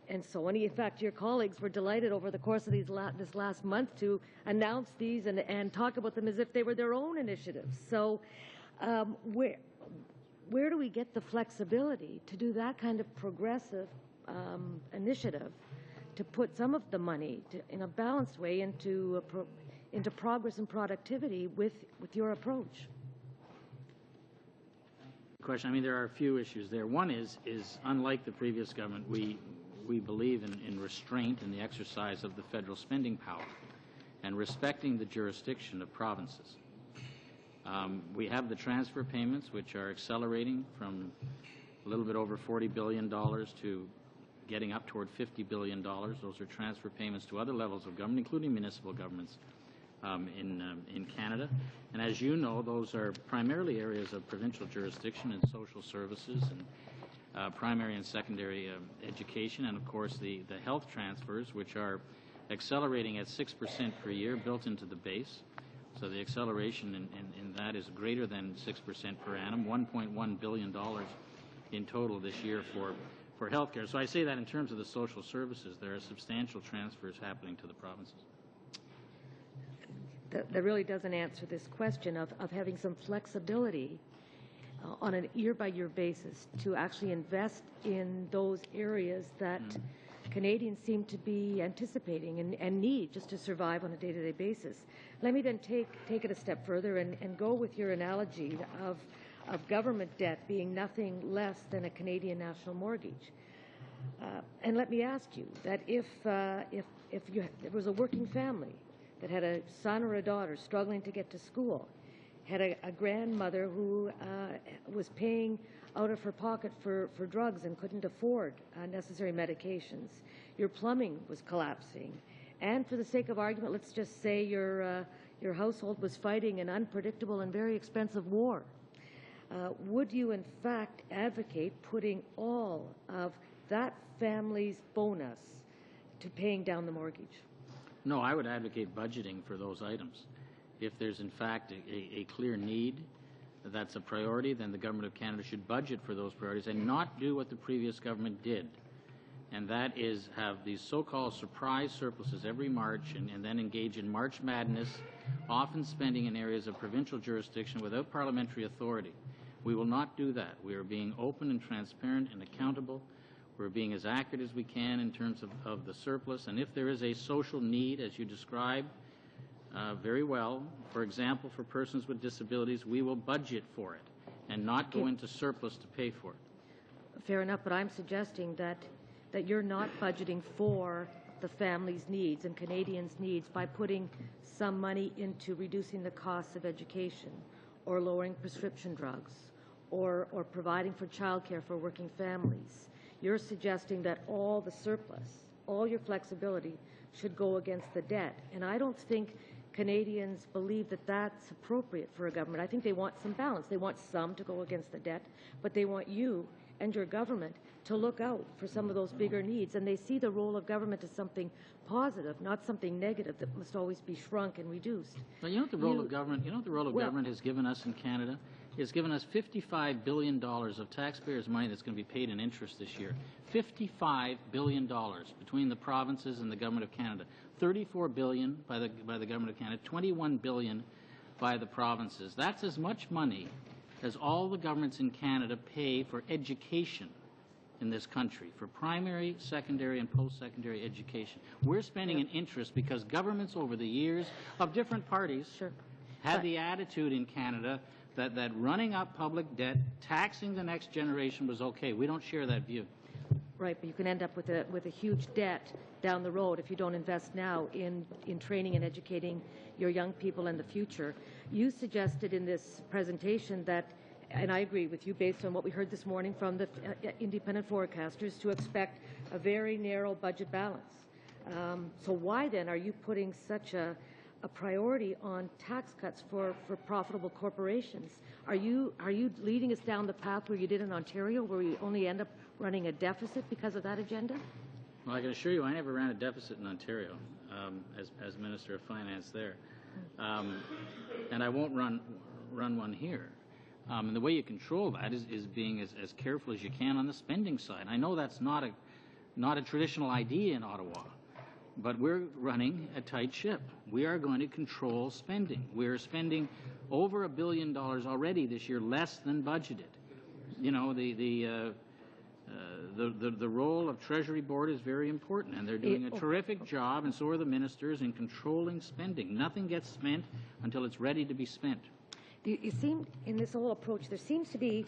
and so on. In fact, your colleagues were delighted over the course of this last month to announce these and talk about them as if they were their own initiatives. So where do we get the flexibility to do that kind of progressive initiative, to put some of the money in a balanced way into progress and productivity with your approach? Question. I mean, there are a few issues there. One is unlike the previous government, we believe in restraint in the exercise of the federal spending power and respecting the jurisdiction of provinces. We have the transfer payments, which are accelerating from a little bit over $40 billion to getting up toward $50 billion. Those are transfer payments to other levels of government, including municipal governments in Canada. And as you know, those are primarily areas of provincial jurisdiction and social services and primary and secondary education, and of course the health transfers, which are accelerating at 6% per year built into the base. So the acceleration in that is greater than 6% per annum, $1.1 billion in total this year for health care. So I say that in terms of the social services, there are substantial transfers happening to the provinces. That really doesn't answer this question of having some flexibility on a year-by-year basis to actually invest in those areas that Canadians seem to be anticipating and need just to survive on a day-to-day basis. Let me then take it a step further and go with your analogy of government debt being nothing less than a Canadian national mortgage. And let me ask you that if there was a working family that had a son or a daughter struggling to get to school, had a grandmother who was paying out of her pocket for drugs and couldn't afford necessary medications, your plumbing was collapsing, and for the sake of argument, let's just say your household was fighting an unpredictable and very expensive war, would you in fact advocate putting all of that family's bonus to paying down the mortgage? No, I would advocate budgeting for those items. If there's in fact a clear need that's a priority, then the Government of Canada should budget for those priorities and not do what the previous government did. And that is have these so-called surprise surpluses every March and then engage in March madness, often spending in areas of provincial jurisdiction without parliamentary authority. We will not do that. We are being open and transparent and accountable. We're being as accurate as we can in terms of the surplus. And if there is a social need, as you described very well, for example, for persons with disabilities, we will budget for it and not go into surplus to pay for it. Fair enough, but I'm suggesting that you're not budgeting for the family's needs and Canadians' needs by putting some money into reducing the costs of education or lowering prescription drugs or providing for childcare for working families. You're suggesting that all the surplus, all your flexibility should go against the debt. And I don't think Canadians believe that that's appropriate for a government. I think they want some balance. They want some to go against the debt, but they want you and your government to look out for some of those bigger needs. And they see the role of government as something positive, not something negative that must always be shrunk and reduced. Well, you know what the role of government, government has given us in Canada? It's given us $55 billion of taxpayers' money that's going to be paid in interest this year. $55 billion between the provinces and the Government of Canada. $34 billion by the Government of Canada, $21 billion by the provinces. That's as much money as all the governments in Canada pay for education in this country, for primary, secondary, and post-secondary education. We're spending an interest because governments over the years of different parties had the attitude in Canada that running up public debt, taxing the next generation was okay. We don't share that view. Right, but you can end up with a huge debt down the road if you don't invest now in training and educating your young people in the future. You suggested in this presentation that, and I agree with you based on what we heard this morning from the independent forecasters, to expect a very narrow budget balance. So why then are you putting such a priority on tax cuts for profitable corporations? Are you leading us down the path where you did in Ontario, where we only end up running a deficit because of that agenda? Well, I can assure you I never ran a deficit in Ontario as Minister of Finance there. And I won't run one here. And the way you control that is being as careful as you can on the spending side. I know that's not a traditional idea in Ottawa, but we're running a tight ship. We are going to control spending. We're spending over $1 billion already this year, less than budgeted. You know, the role of Treasury Board is very important, and they're doing a terrific job, and so are the ministers, in controlling spending. Nothing gets spent until it's ready to be spent. You seem, in this whole approach, there seems to be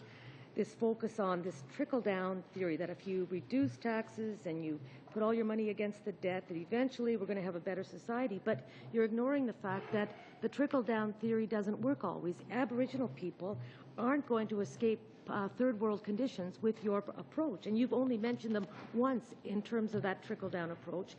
this focus on this trickle-down theory that if you reduce taxes and you put all your money against the debt, that eventually we're going to have a better society. But you're ignoring the fact that the trickle-down theory doesn't work always. Aboriginal people aren't going to escape third world conditions with your approach, and you've only mentioned them once in terms of that trickle-down approach.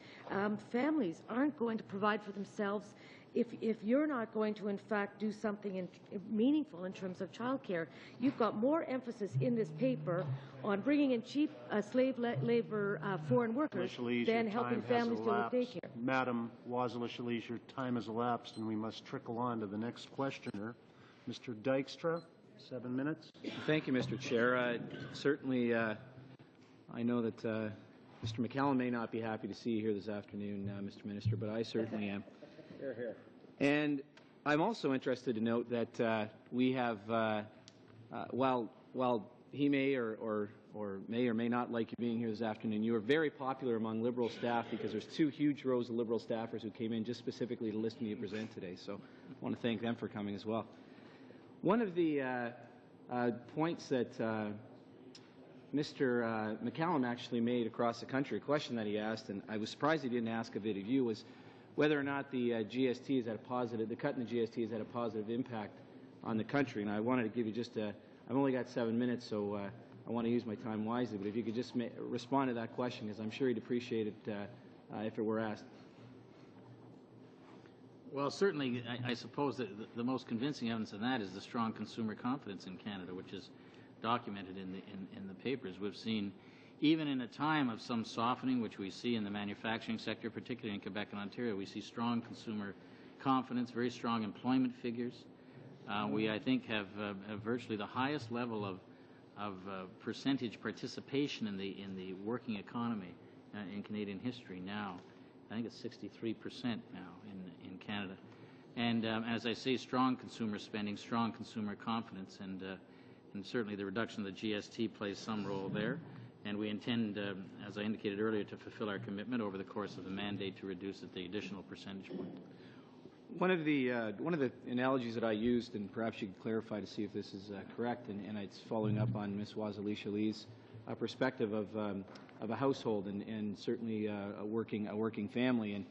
Families aren't going to provide for themselves if you're not going to, in fact, do something meaningful in terms of childcare. You've got more emphasis in this paper on bringing in cheap slave labor foreign workers than helping families deal with daycare. Madam Wazalashaliz, your time has elapsed, and we must trickle on to the next questioner. Mr. Dykstra, 7 minutes. Thank you, Mr. Chair. Certainly, I know that Mr. McCallum may not be happy to see you here this afternoon, Mr. Minister, but I certainly am. Here, here. And I'm also interested to note that we have, while he may or may not like you being here this afternoon, you are very popular among Liberal staff because there's 2 huge rows of Liberal staffers who came in just specifically to listen to you present today. So I want to thank them for coming as well. One of the points that Mr. McCallum actually made across the country, a question that he asked, and I was surprised he didn't ask of it of you, was whether or not the GST has had a positive, the cut in the GST has had a positive impact on the country. And I wanted to give you just a, I've only got 7 minutes, so I want to use my time wisely, but if you could just respond to that question, because I'm sure he'd appreciate it if it were asked. Well, certainly, I suppose that the most convincing evidence of that is the strong consumer confidence in Canada, which is documented in the papers. We've seen, even in a time of some softening, which we see in the manufacturing sector, particularly in Quebec and Ontario, we see strong consumer confidence, very strong employment figures. We, I think, have virtually the highest level of percentage participation in the working economy in Canadian history now. I think it's 63% now in Canada. And as I say, strong consumer spending, strong consumer confidence, and certainly the reduction of the GST plays some role there. And we intend, as I indicated earlier, to fulfill our commitment over the course of the mandate to reduce it the additional percentage point. One of the analogies that I used, and perhaps you could clarify to see if this is correct, and it's following up on Ms. Wazalishali's perspective of a household and certainly a working family. And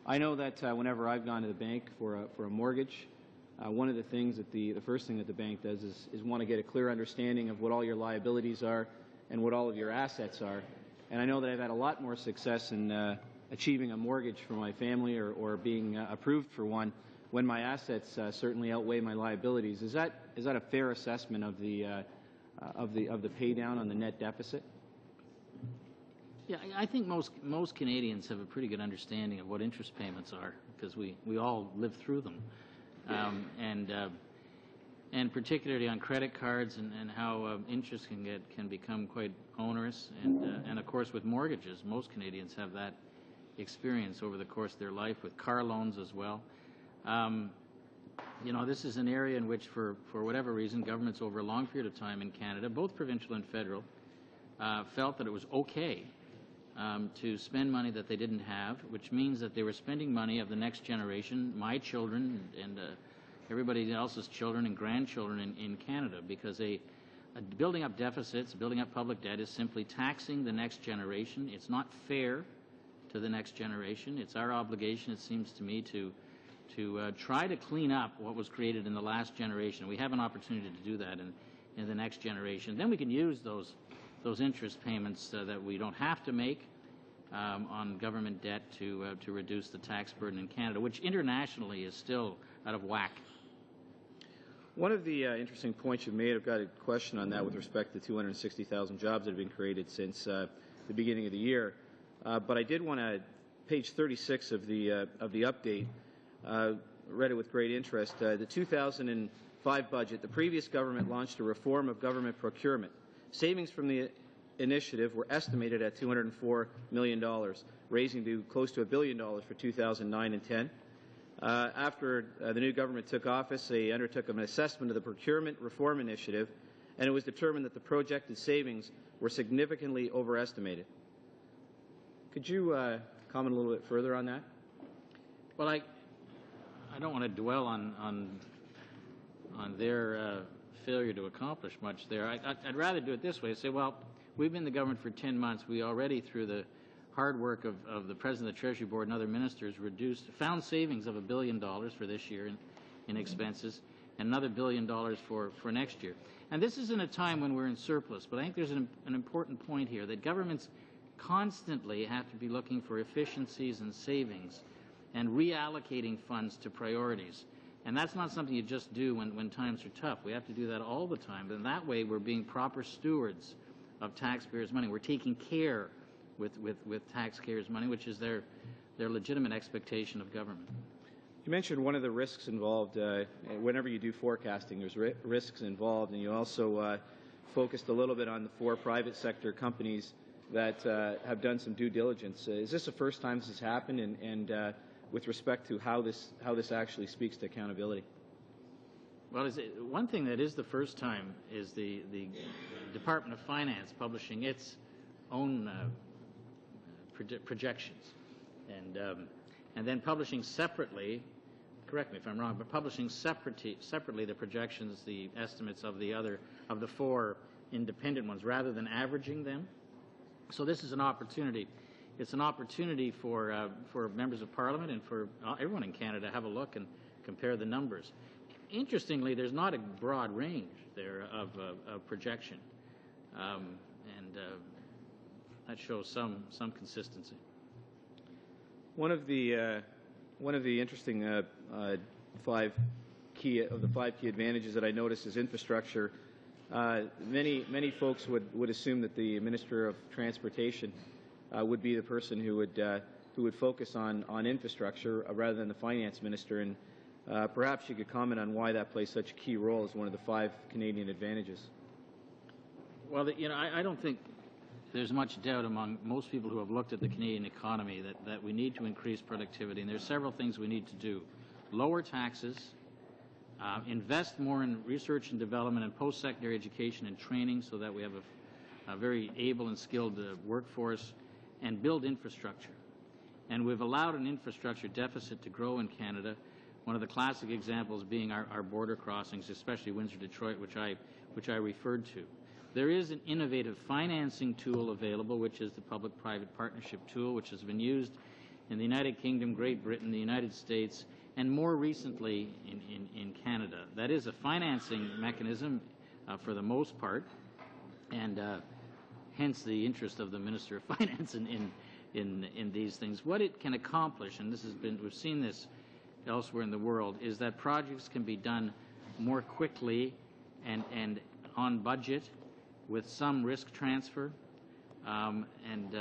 I know that whenever I've gone to the bank for a mortgage, one of the things that the first thing that the bank does is want to get a clear understanding of what all your liabilities are and what all of your assets are. And I know that I've had a lot more success in achieving a mortgage for my family or being approved for one when my assets certainly outweigh my liabilities. Is that a fair assessment of the pay down on the net deficit? Yeah, I think most Canadians have a pretty good understanding of what interest payments are because we all live through them, and particularly on credit cards and how interest can become quite onerous, and of course with mortgages, most Canadians have that experience over the course of their life with car loans as well. You know, this is an area in which, for whatever reason, governments over a long period of time in Canada, both provincial and federal, felt that it was okay to spend money that they didn't have, which means that they were spending money of the next generation, my children and everybody else's children and grandchildren in Canada, because building up deficits, building up public debt is simply taxing the next generation. It's not fair to the next generation. It's our obligation, it seems to me, to try to clean up what was created in the last generation. We have an opportunity to do that in the next generation. Then we can use those interest payments that we don't have to make on government debt to reduce the tax burden in Canada, which internationally is still out of whack. One of the interesting points you've made, I've got a question on that with respect to 260,000 jobs that have been created since the beginning of the year. But I did want to, page 36 of the update, read it with great interest. The 2005 budget, the previous government launched a reform of government procurement. Savings from the initiative were estimated at $204 million, raising to close to $1 billion for 2009 and 10. After the new government took office, they undertook an assessment of the procurement reform initiative, and it was determined that the projected savings were significantly overestimated. Could you comment a little bit further on that? Well, I don't want to dwell on their failure to accomplish much there. I'd rather do it this way. Say, well, we've been in the government for 10 months. We already, through the hard work of the President of the Treasury Board and other ministers, found savings of $1 billion for this year in expenses, and another $1 billion for next year. And this is in a time when we're in surplus, but I think there's an important point here that governments constantly have to be looking for efficiencies and savings and reallocating funds to priorities. And that's not something you just do when times are tough. We have to do that all the time. And that way we're being proper stewards of taxpayers' money. We're taking care with taxpayers' money, which is their legitimate expectation of government. You mentioned one of the risks involved whenever you do forecasting. There's risks involved, and you also focused a little bit on the 4 private sector companies that have done some due diligence. Is this the first time this has happened, and with respect to how this actually speaks to accountability? Well, one thing that is the first time is the Department of Finance publishing its own projections, and then publishing separately, correct me if I'm wrong, but publishing separately the projections, the estimates of the 4 independent ones, rather than averaging them. So this is an opportunity. It's an opportunity for members of Parliament and for everyone in Canada to have a look and compare the numbers. Interestingly, there's not a broad range there of projection, and that shows some consistency. One of the interesting 5 key advantages that I noticed is infrastructure. Many folks would assume that the Minister of Transportation would be the person who would focus on infrastructure rather than the Finance Minister, and perhaps you could comment on why that plays such a key role as one of the 5 Canadian advantages. Well, I don't think there's much doubt among most people who have looked at the Canadian economy that we need to increase productivity, and there's several things we need to do. Lower taxes, invest more in research and development and post-secondary education and training so that we have a very able and skilled workforce, and build infrastructure. And we've allowed an infrastructure deficit to grow in Canada, one of the classic examples being our border crossings, especially Windsor-Detroit, which I referred to. There is an innovative financing tool available, which is the public-private partnership tool, which has been used in the United Kingdom, Great Britain, the United States, and more recently in Canada. That is a financing mechanism for the most part, and hence the interest of the Minister of Finance in these things. What it can accomplish, and we've seen this elsewhere in the world, is that projects can be done more quickly and on budget with some risk transfer, and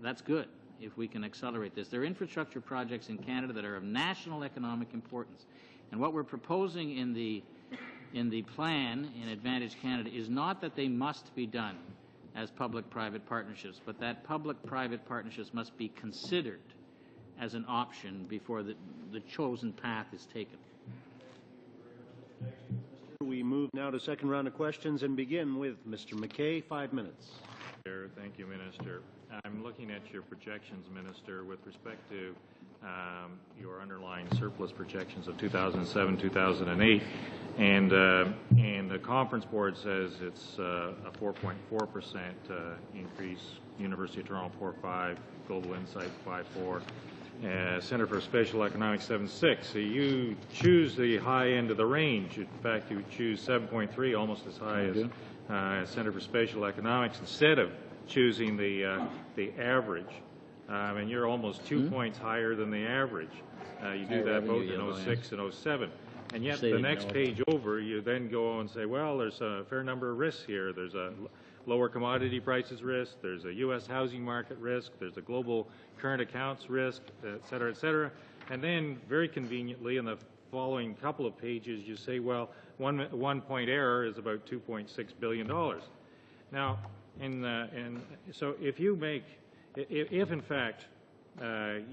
that's good if we can accelerate this. There are infrastructure projects in Canada that are of national economic importance, and what we're proposing in the plan in Advantage Canada is not that they must be done as public-private partnerships, but that public-private partnerships must be considered as an option before the chosen path is taken. We move now to second round of questions and begin with Mr. McKay, 5 minutes. Thank you, Minister. I'm looking at your projections, Minister, with respect to your underlying surplus projections of 2007, 2008, and the Conference Board says it's a 4.4% increase. University of Toronto 4.5, Global Insight 5.4. Center for Spatial Economics 7.6. So you choose the high end of the range. In fact, you choose 7.3, almost as high as Center for Spatial Economics, instead of choosing the average. And you're almost 2 points higher than the average. You do that both in 06 and 07. And yet the next page over, you then go and say, well, there's a fair number of risks here. There's a lower commodity prices risk, there's a U.S. housing market risk, there's a global current accounts risk, et cetera, et cetera. And then, very conveniently, in the following couple of pages, you say, well, one point error is about $2.6 billion. Now, so if you make, if in fact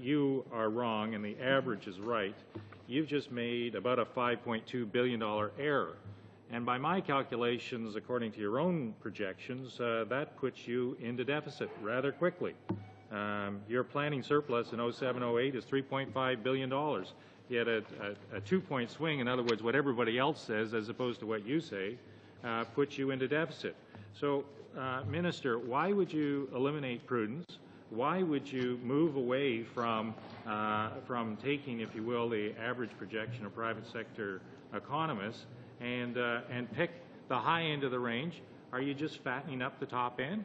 you are wrong and the average is right, you've just made about a $5.2 billion error. And by my calculations, according to your own projections, that puts you into deficit rather quickly. Your planning surplus in 07-08 is $3.5 billion. Yet a 2-point swing, in other words, what everybody else says as opposed to what you say, puts you into deficit. So, Minister, why would you eliminate prudence? Why would you move away from taking, if you will, the average projection of private sector economists and pick the high end of the range? Are you just fattening up the top end?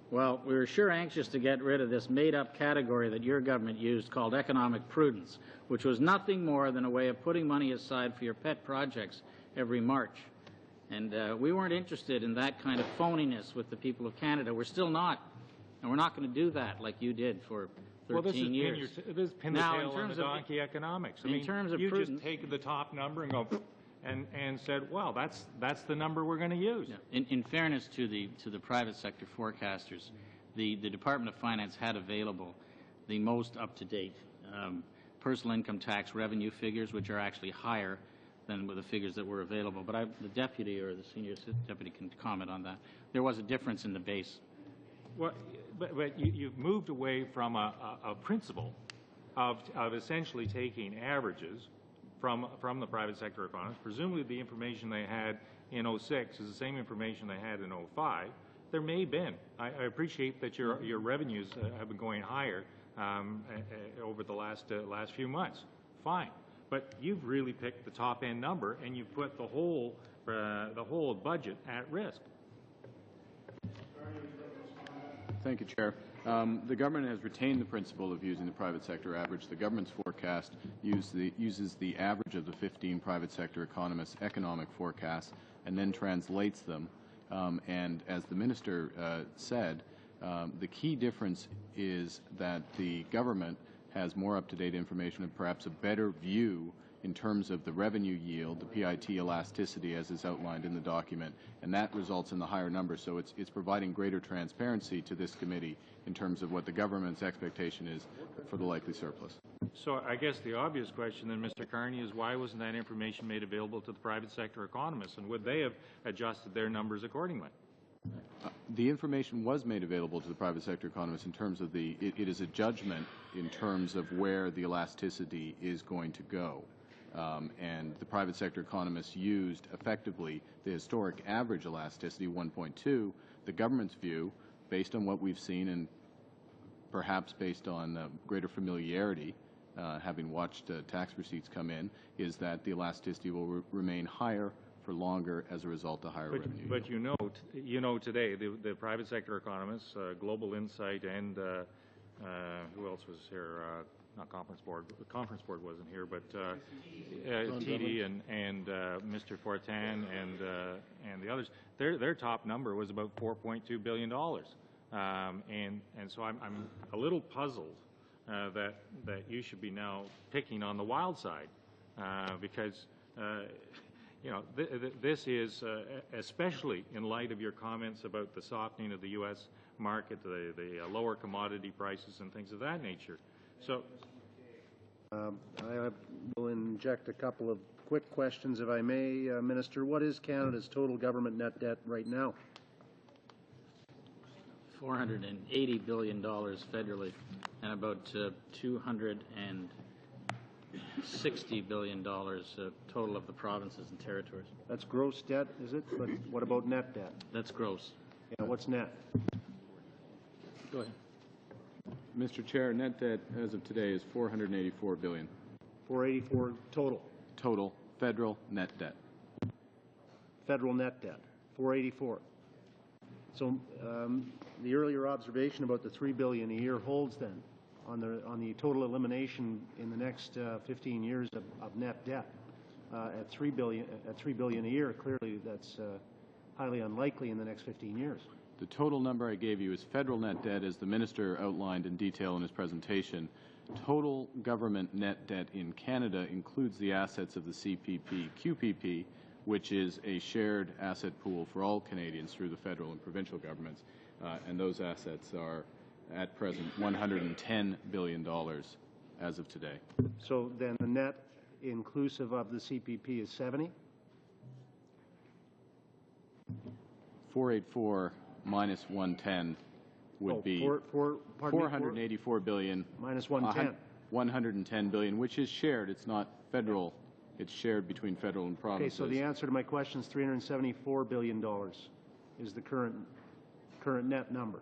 Well, we were sure anxious to get rid of this made-up category that your government used called economic prudence, which was nothing more than a way of putting money aside for your pet projects every March. And we weren't interested in that kind of phoniness with the people of Canada. We're still not. And we're not going to do that like you did for 13 years. This is pin the tail on the donkey economics. I mean, in terms of you prudence, just take the top number and go and said, well, that's the number we're going to use. Yeah. In fairness to the private sector forecasters, the Department of Finance had available the most up-to-date personal income tax revenue figures, which are actually higher than the figures that were available. But the deputy or the senior deputy can comment on that. There was a difference in the base. Well, but you've moved away from a principle of essentially taking averages from the private sector economists. Presumably the information they had in 06 is the same information they had in 05. There may have been. I appreciate that your revenues have been going higher over the last few months. Fine. But you've really picked the top end number and you've put the whole budget at risk. Thank you, Chair. The government has retained the principle of using the private sector average. The government's forecast uses the average of the 15 private sector economists' economic forecasts and then translates them. And as the Minister said, the key difference is that the government has more up-to-date information and perhaps a better view in terms of the revenue yield, the PIT elasticity as is outlined in the document, and that results in the higher number. So it's providing greater transparency to this committee in terms of what the government's expectation is for the likely surplus. So I guess the obvious question then, Mr. Carney, is why wasn't that information made available to the private sector economists, and would they have adjusted their numbers accordingly? The information was made available to the private sector economists in terms of it is a judgment in terms of where the elasticity is going to go. And the private sector economists used effectively the historic average elasticity, 1.2. The government's view, based on what we've seen and perhaps based on greater familiarity, having watched tax receipts come in, is that the elasticity will remain higher for longer as a result of higher revenue. But you know today, the private sector economists, Global Insight, and who else was here? Not Conference Board. The Conference Board wasn't here, but TD and Mr. Fortin and the others. Their top number was about $4.2 billion, and so I'm a little puzzled that you should be now picking on the wild side, because you know this is especially in light of your comments about the softening of the U.S. market, the lower commodity prices and things of that nature. So I will inject a couple of quick questions, if I may, Minister. What is Canada's total government net debt right now? $480 billion federally, and about $260 billion total of the provinces and territories. That's gross debt, is it? But what about net debt? That's gross. Yeah, what's net? Go ahead. Mr. Chair, net debt as of today is $484 billion. 484 total. Total federal net debt. Federal net debt, 484. So the earlier observation about the $3 billion a year holds then on the total elimination in the next 15 years of net debt at $3 billion a year. Clearly, that's highly unlikely in the next 15 years. The total number I gave you is federal net debt, as the minister outlined in detail in his presentation. Total government net debt in Canada includes the assets of the CPP, QPP, which is a shared asset pool for all Canadians through the federal and provincial governments. And those assets are, at present, $110 billion as of today. So then the net inclusive of the CPP is 70? 484 minus 110 would be $484 billion. Minus 110. 110 billion, which is shared. It's not federal. It's shared between federal and provinces. Okay, so the answer to my question is $374 billion is the current net number.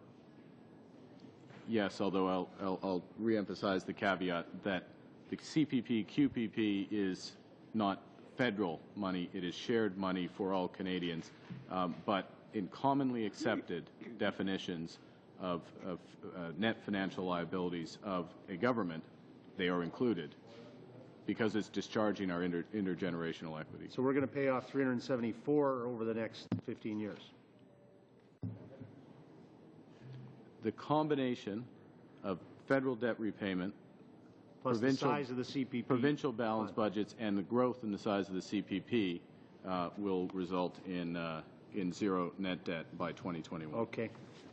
Yes, although I'll reemphasize the caveat that the CPP, QPP is not federal money. It is shared money for all Canadians. But in commonly accepted definitions of net financial liabilities of a government, they are included because it's discharging our intergenerational equity. So we're going to pay off 374 over the next 15 years. The combination of federal debt repayment, plus the size of the CPP, provincial balanced budgets, and the growth in the size of the CPP will result in zero net debt by 2021. Okay.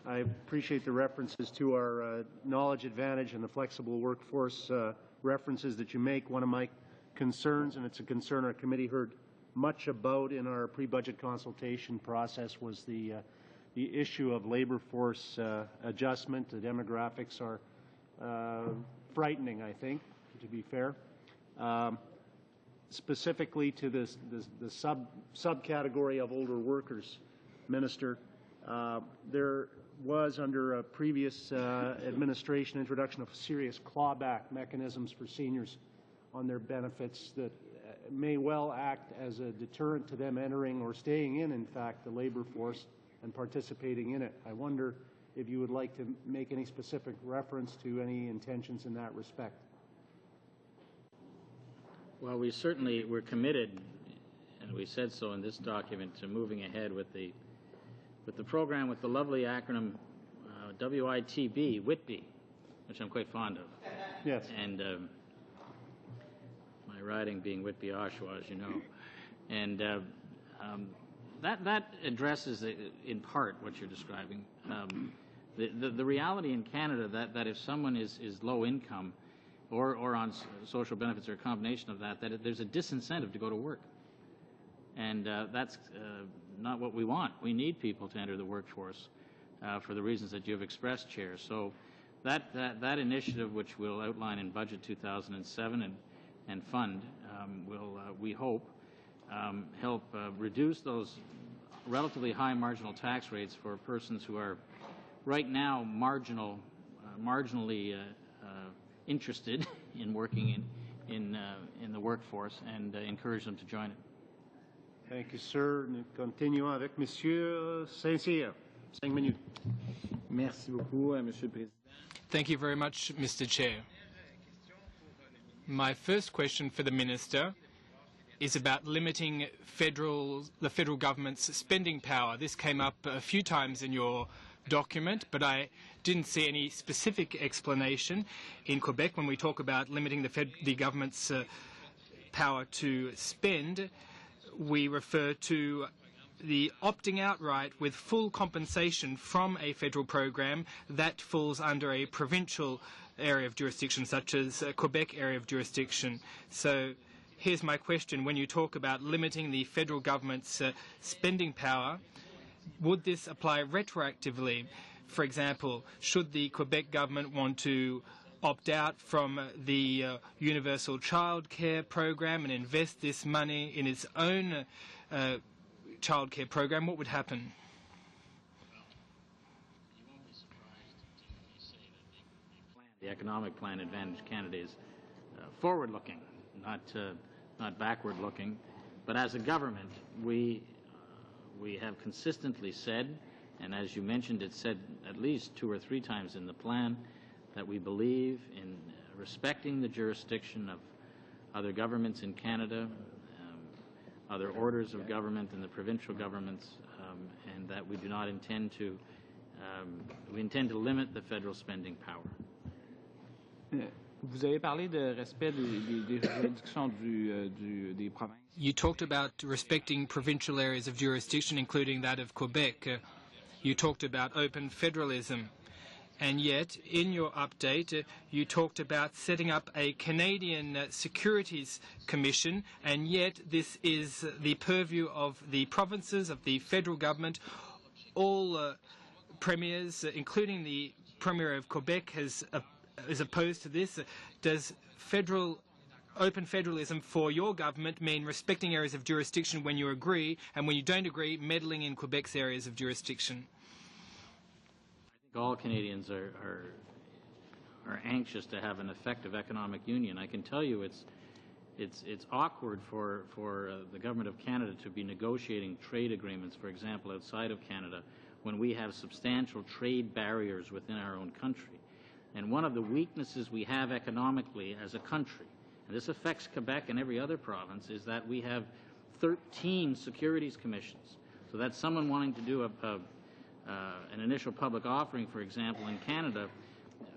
I appreciate the references to our knowledge advantage and the flexible workforce references that you make. One of my concerns, and it's a concern our committee heard much about in our pre-budget consultation process, was the issue of labor force adjustment. The demographics are frightening, I think, to be fair. Specifically to the subcategory of older workers, Minister, there was under a previous administration introduction of serious clawback mechanisms for seniors on their benefits that may well act as a deterrent to them entering or staying in fact, the labor force and participating in it. I wonder if you would like to make any specific reference to any intentions in that respect. Well, we're committed, and we said so in this document, to moving ahead with the program with the lovely acronym WITB, Whitby, which I'm quite fond of. Yes. And my riding being Whitby Oshawa, as you know. And that addresses, in part, what you're describing. The reality in Canada that if someone is low income or on social benefits or a combination of that there's a disincentive to go to work. And that's not what we want. We need people to enter the workforce for the reasons that you have expressed, Chair. So that initiative, which we'll outline in Budget 2007 and fund, will, we hope, help reduce those relatively high marginal tax rates for persons who are right now marginally interested in working in the workforce, and encourage them to join it. Thank you, sir. Nous continuons avec Monsieur Saint-Cyr. 5 minutes. Merci beaucoup, Monsieur le Président. Thank you very much, Mr. Chair. My first question for the Minister is about limiting the federal government's spending power. This came up a few times in your document, but I didn't see any specific explanation. In Quebec, when we talk about limiting the government's power to spend, we refer to the opting out right with full compensation from a federal program that falls under a provincial area of jurisdiction, such as a Quebec area of jurisdiction. So here's my question. When you talk about limiting the federal government's spending power, would this apply retroactively? For example, should the Quebec government want to opt out from the universal childcare program and invest this money in its own childcare program, what would happen? The economic plan Advantage Canada is forward-looking, not backward-looking. But as a government, we have consistently said, and as you mentioned, it's said at least 2 or 3 times in the plan, that we believe in respecting the jurisdiction of other governments in Canada, other orders of government and the provincial governments, and that we do not intend to, we intend to limit the federal spending power. Vous avez parlé de respect des juridictions des provinces. You talked about respecting provincial areas of jurisdiction, including that of Quebec. You talked about open federalism. And yet, in your update, you talked about setting up a Canadian Securities Commission, and yet this is the purview of the provinces, of the federal government. All premiers, including the Premier of Quebec, is opposed to this. Does open federalism for your government mean respecting areas of jurisdiction when you agree, and when you don't agree, meddling in Quebec's areas of jurisdiction? I think all Canadians are anxious to have an effective economic union. I can tell you it's awkward for the government of Canada to be negotiating trade agreements, for example, outside of Canada, when we have substantial trade barriers within our own country. And one of the weaknesses we have economically as a country, and this affects Quebec and every other province, is that we have 13 securities commissions. So that's someone wanting to do an initial public offering, for example, in Canada,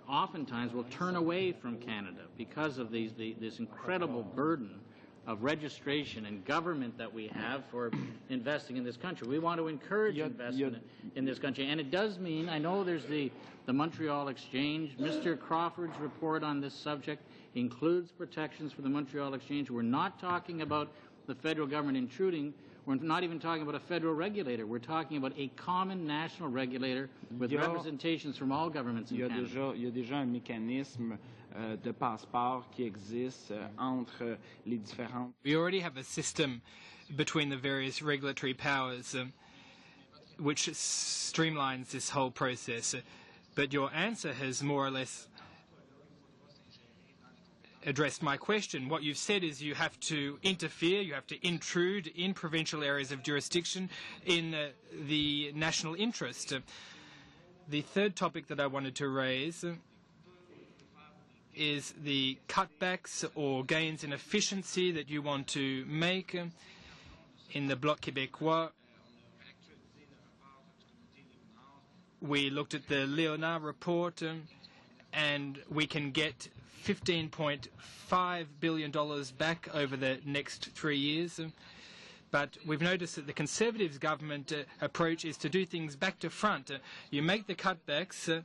oftentimes will turn away from Canada because of this incredible burden of registration and government that we have for investing in this country. We want to encourage investment in this country, and it does mean, I know there's the Montreal Exchange. Mr. Crawford's report on this subject includes protections for the Montreal Exchange. We're not talking about the federal government intruding. We're not even talking about a federal regulator. We're talking about a common national regulator with representations from all governments in Canada. Il y a déjà un mécanisme de passeport qui existe entre les différentes. We already have a system between the various regulatory powers which streamlines this whole process. But your answer has more or less addressed my question. What you've said is you have to interfere, you have to intrude in provincial areas of jurisdiction in the national interest. The third topic that I wanted to raise is the cutbacks or gains in efficiency that you want to make in the Bloc Québécois. We looked at the Léonard report, and we can get $15.5 billion back over the next 3 years. But we've noticed that the Conservatives government approach is to do things back to front. You make the cutbacks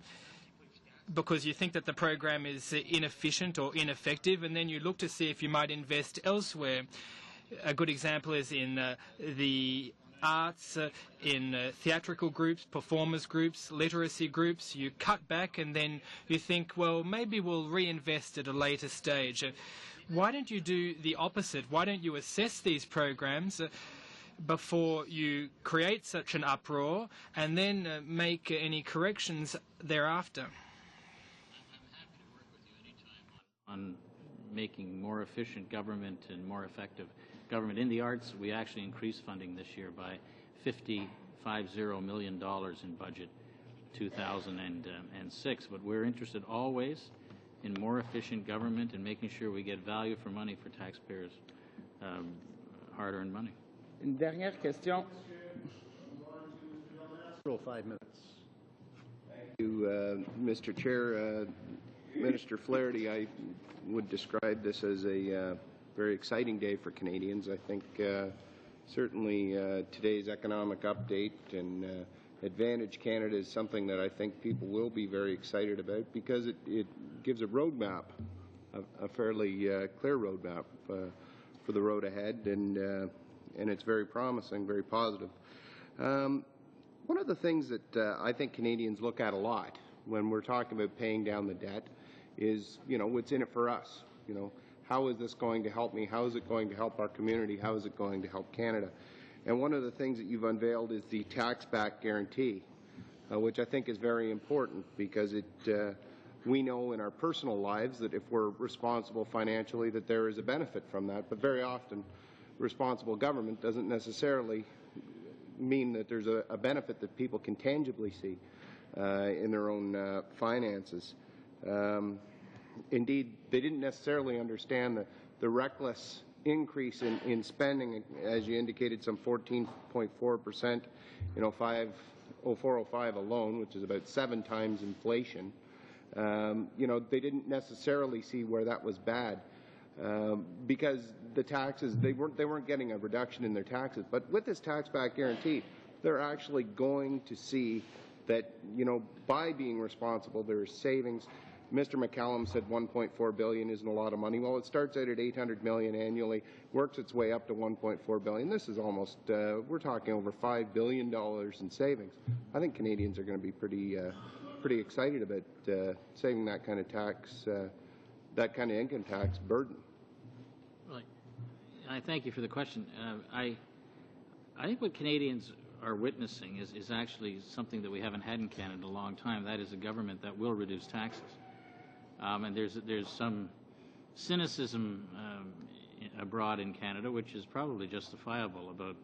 because you think that the program is inefficient or ineffective, and then you look to see if you might invest elsewhere. A good example is in the arts, in theatrical groups, performers groups, literacy groups. You cut back and then you think, well, maybe we'll reinvest at a later stage. Why don't you do the opposite? Why don't you assess these programs before you create such an uproar and then make any corrections thereafter? On making more efficient government and more effective government. In the arts, we actually increased funding this year by $50 million in budget 2006. But we're interested always in more efficient government and making sure we get value for money for taxpayers' hard-earned money. Une dernière question. 5 minutes. Thank you, Mr. Chair. Minister Flaherty, I would describe this as a very exciting day for Canadians. I think certainly today's economic update and Advantage Canada is something that I think people will be very excited about because it gives a roadmap, a fairly clear roadmap for the road ahead, and it's very promising, very positive. One of the things that I think Canadians look at a lot when we're talking about paying down the debt is, what's in it for us? How is this going to help me? How is it going to help our community? How is it going to help Canada? And one of the things that you've unveiled is the tax-back guarantee, which I think is very important because we know in our personal lives that if we're responsible financially that there is a benefit from that, but very often responsible government doesn't necessarily mean that there's a benefit that people can tangibly see in their own finances. Indeed, they didn't necessarily understand the reckless increase in spending, as you indicated, some 14.4%, 405 alone, which is about 7 times inflation. They didn't necessarily see where that was bad because the taxes, they weren't getting a reduction in their taxes. But with this tax-back guarantee, they're actually going to see that, by being responsible, there is savings. Mr. McCallum said $1.4 billion isn't a lot of money. Well, it starts out at $800 million annually, works its way up to $1.4 billion. This is almost, we're talking over $5 billion in savings. I think Canadians are going to be pretty excited about saving that kind of tax, that kind of income tax burden. Well, I thank you for the question. I think what Canadians are witnessing is actually something that we haven't had in Canada in a long time. That is a government that will reduce taxes. And there's some cynicism abroad in Canada, which is probably justifiable, about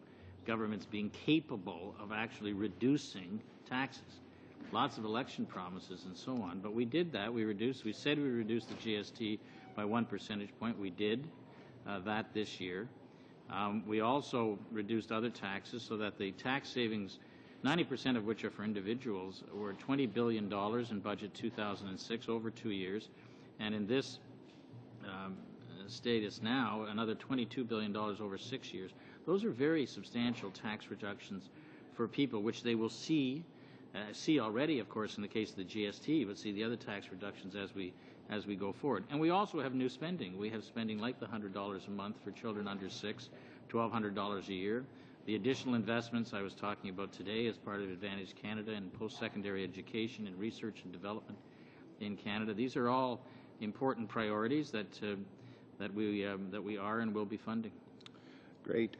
governments being capable of actually reducing taxes. Lots of election promises and so on. But we did that. We said we reduced the GST by 1 percentage point. We did that this year. We also reduced other taxes so that the tax savings, 90% of which are for individuals, were $20 billion in budget 2006 over 2 years. And in this status now, another $22 billion over 6 years. Those are very substantial tax reductions for people, which they will see already, of course, in the case of the GST, but see the other tax reductions as we go forward. And we also have new spending. We have spending like the $100 a month for children under 6, $1,200 a year. The additional investments I was talking about today as part of Advantage Canada in post-secondary education and research and development in Canada. These are all important priorities that we are and will be funding. Great.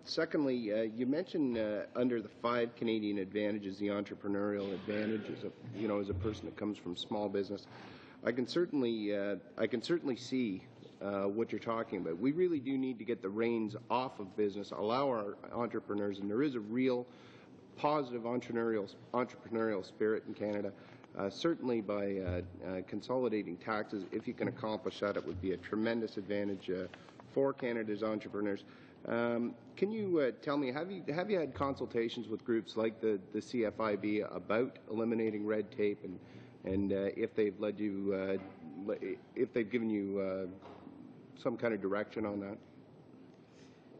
Secondly, you mentioned under the 5 Canadian advantages, the entrepreneurial advantage as a person that comes from small business. I can certainly see what you're talking about. We really do need to get the reins off of business, allow our entrepreneurs, and there is a real positive entrepreneurial spirit in Canada. Certainly by consolidating taxes, if you can accomplish that, it would be a tremendous advantage for Canada's entrepreneurs. Can you tell me, have you had consultations with groups like the CFIB about eliminating red tape, and if they've led you, if they've given you some kind of direction on that?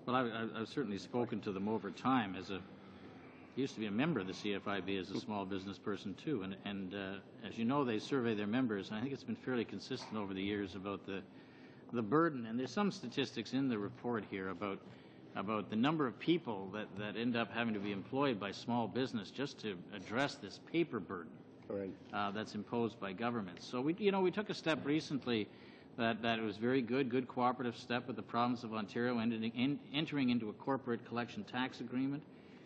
Well, I've certainly spoken to them over time. I used to be a member of the CFIB as a small business person too, and as you know, they survey their members, and I think it's been fairly consistent over the years about the burden. And there's some statistics in the report here about the number of people that end up having to be employed by small business just to address this paper burden. Right. That's imposed by governments. So we took a step recently that it was very good cooperative step with the province of Ontario entering into a corporate collection tax agreement.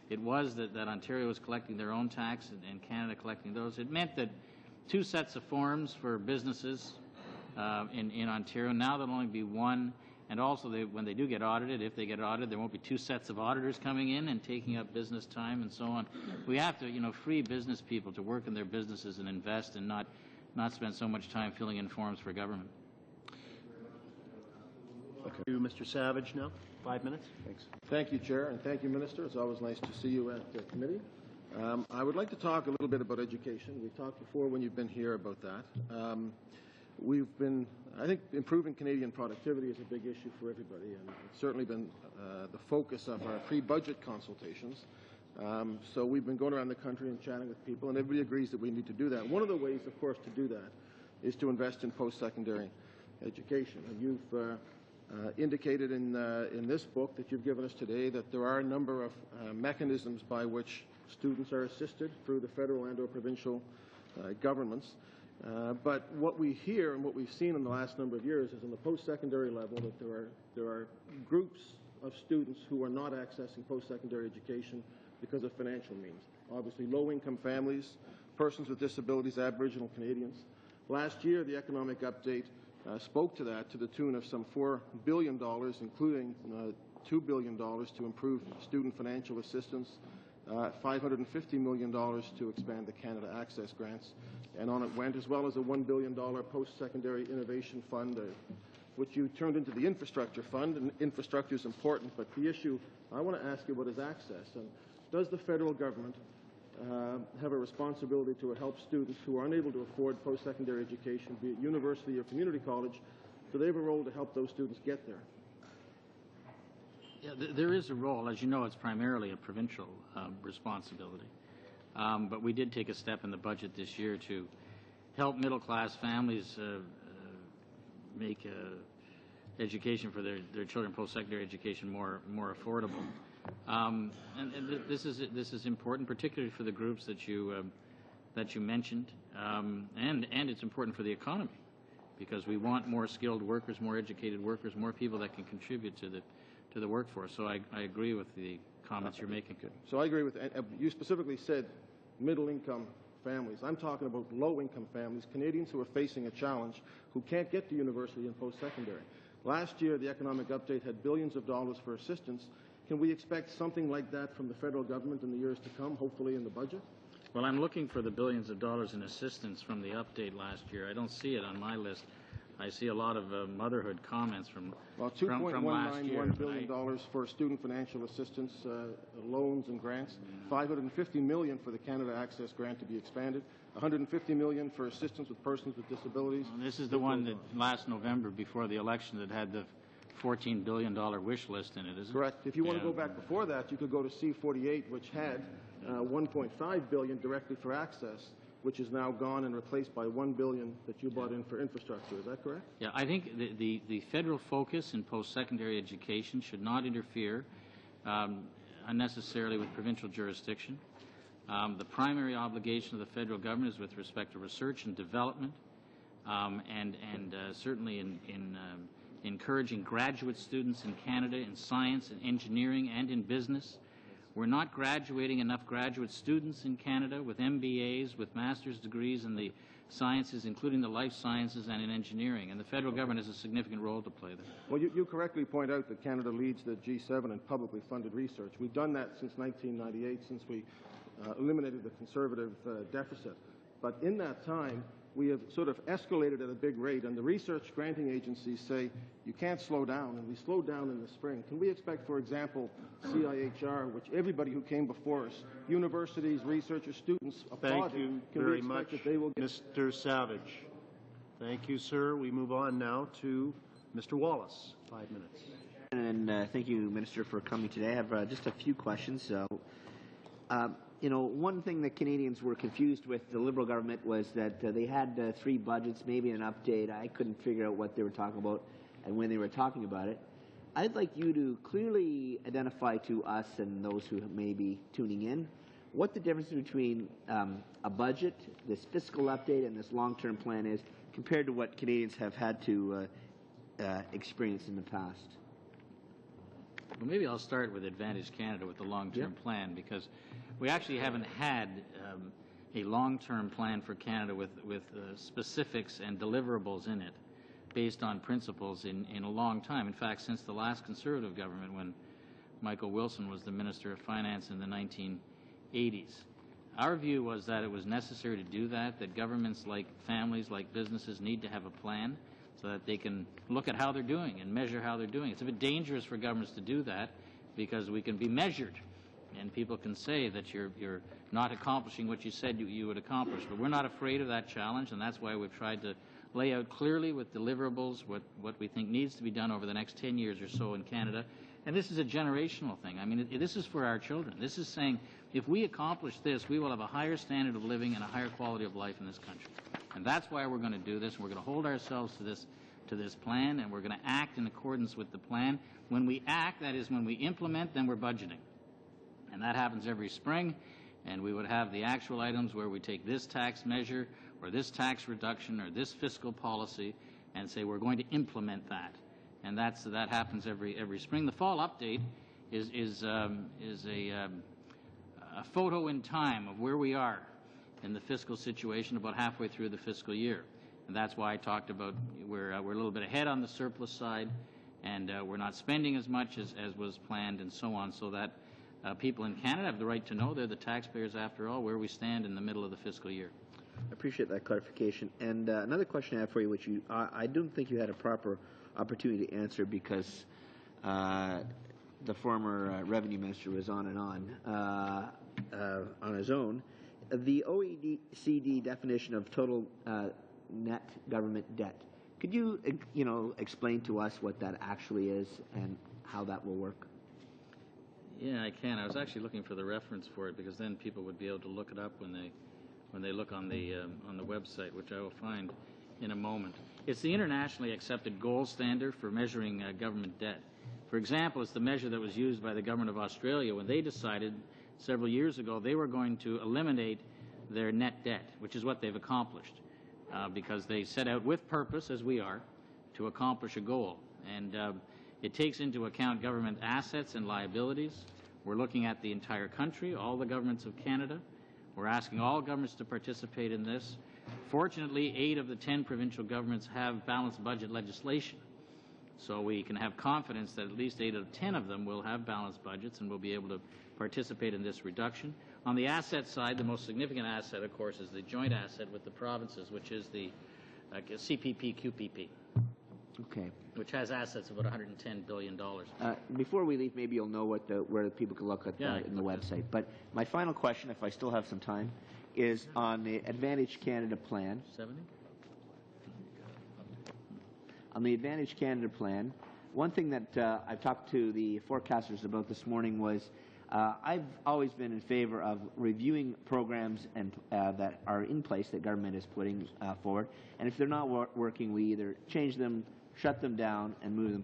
It was that Ontario was collecting their own tax and Canada collecting those. It meant that two sets of forms for businesses in Ontario. Now there'll only be one, and also when they do get audited, if they get audited, there won't be two sets of auditors coming in and taking up business time and so on. We have to, free business people to work in their businesses and invest and not spend so much time filling in forms for government. Okay. To Mr. Savage now, 5 minutes. Thanks. Thank you, Chair, and thank you, Minister. It's always nice to see you at the committee. I would like to talk a little bit about education. We've talked before when you've been here about that. I think improving Canadian productivity is a big issue for everybody, and it's certainly been the focus of our pre-budget consultations. So we've been going around the country and chatting with people, and everybody agrees that we need to do that. One of the ways, of course, to do that is to invest in post-secondary education. And you've indicated in this book that you've given us today that there are a number of mechanisms by which students are assisted through the federal and or provincial governments. But what we hear and what we've seen in the last number of years is in the post-secondary level that there are groups of students who are not accessing post-secondary education because of financial means. Obviously, low-income families, persons with disabilities, Aboriginal Canadians. Last year, the economic update spoke to that to the tune of some $4 billion, including $2 billion to improve student financial assistance, $550 million to expand the Canada Access grants, and on it went, as well as a $1 billion post-secondary innovation fund, which you turned into the infrastructure fund. And infrastructure is important, but the issue I want to ask you about is access. And does the federal government have a responsibility to help students who are unable to afford post-secondary education, be it university or community college? Do they have a role to help those students get there? Yeah, there is a role. As you know, it's primarily a provincial responsibility. But we did take a step in the budget this year to help middle-class families make education for their children, post-secondary education, more affordable. And this is important, particularly for the groups that you mentioned, and it's important for the economy, because we want more skilled workers, more educated workers, more people that can contribute to the workforce. So I agree with the comments you're making. So I agree with you. Specifically said middle-income families. I'm talking about low-income families, Canadians who are facing a challenge, who can't get to university and post-secondary. Last year, the economic update had billions of dollars for assistance. Can we expect something like that from the federal government in the years to come, hopefully in the budget? Well, I'm looking for the billions of dollars in assistance from the update last year. I don't see it on my list. I see a lot of motherhood comments from last year. $2.191 billion for student financial assistance, loans and grants, $550 million for the Canada Access grant to be expanded, $150 million for assistance with persons with disabilities. Well, this is the one that last November, before the election, that had the $14 billion wish list in it, isn't it? Correct. If you want to go back before that, you could go to C-48, which had $1.5 billion directly for access, which is now gone and replaced by $1 billion that you brought in for infrastructure. Is that correct? Yeah, I think the federal focus in post-secondary education should not interfere unnecessarily with provincial jurisdiction. The primary obligation of the federal government is with respect to research and development, and certainly in encouraging graduate students in Canada in science and engineering and in business. We're not graduating enough graduate students in Canada with MBAs, with master's degrees in the sciences, including the life sciences and in engineering, and the federal government has a significant role to play there. Well, you correctly point out that Canada leads the G7 in publicly funded research. We've done that since 1998, since we eliminated the conservative deficit. But in that time, we have sort of escalated at a big rate, and the research granting agencies say you can't slow down, and we slowed down in the spring. Can we expect, for example, CIHR, which everybody who came before us, universities, researchers, students, applauded? Thank you Can very we much, that they will get Mr. Savage. Thank you, sir. We move on now to Mr. Wallace. 5 minutes. And thank you, Minister, for coming today. I have just a few questions. You know, one thing that Canadians were confused with the Liberal government was that they had 3 budgets, maybe an update. I couldn't figure out what they were talking about and when they were talking about it. I'd like you to clearly identify to us and those who may be tuning in what the difference between a budget, this fiscal update, and this long-term plan is compared to what Canadians have had to experienced in the past? Well, maybe I'll start with Advantage Canada with the long-term plan, because we actually haven't had a long-term plan for Canada with specifics and deliverables in it based on principles in a long time. In fact, since the last Conservative government, when Michael Wilson was the Minister of Finance in the 1980s. Our view was that it was necessary to do that governments, like families, like businesses, need to have a plan so that they can look at how they're doing and measure how they're doing. It's a bit dangerous for governments to do that because we can be measured and people can say that you're not accomplishing what you said you would accomplish. But we're not afraid of that challenge, and that's why we've tried to lay out clearly with deliverables what we think needs to be done over the next 10 years or so in Canada. And this is a generational thing. I mean, this is for our children. This is saying if we accomplish this, we will have a higher standard of living and a higher quality of life in this country. And that's why we're going to do this. We're going to hold ourselves to this plan, and we're going to act in accordance with the plan. When we act, that is, when we implement, then we're budgeting. And that happens every spring. And we would have the actual items where we take this tax measure or this tax reduction or this fiscal policy and say we're going to implement that. And that happens every spring. The fall update is a photo in time of where we are in the fiscal situation about halfway through the fiscal year. And that's why I talked about we're a little bit ahead on the surplus side, and we're not spending as much as was planned and so on, so that people in Canada have the right to know, they're the taxpayers after all, where we stand in the middle of the fiscal year. I appreciate that clarification. And another question I have for you, which I don't think you had a proper opportunity to answer because the former revenue minister was on and on his own. The OECD definition of total net government debt. Could you, explain to us what that actually is and how that will work? Yeah, I can. I was actually looking for the reference for it because then people would be able to look it up when they look on the website, which I will find in a moment. It's the internationally accepted gold standard for measuring government debt. For example, it's the measure that was used by the government of Australia when they decided several years ago they were going to eliminate their net debt, which is what they've accomplished, because they set out with purpose, as we are, to accomplish a goal. And it takes into account government assets and liabilities. We're looking at the entire country, all the governments of Canada. We're asking all governments to participate in this. Fortunately, 8 of the 10 provincial governments have balanced budget legislation. So we can have confidence that at least 8 out of 10 of them will have balanced budgets and will be able to participate in this reduction. On the asset side, the most significant asset, of course, is the joint asset with the provinces, which is the CPP-QPP. Okay. Which has assets of about $110 billion. Before we leave, maybe you'll know where people can look at in the website. But my final question, if I still have some time, is on the Advantage Canada plan. 70? On the Advantage Canada plan, one thing that I've talked to the forecasters about this morning was I've always been in favor of reviewing programs that are in place that government is putting forward, and if they're not working, we either change them, shut them down, and move them.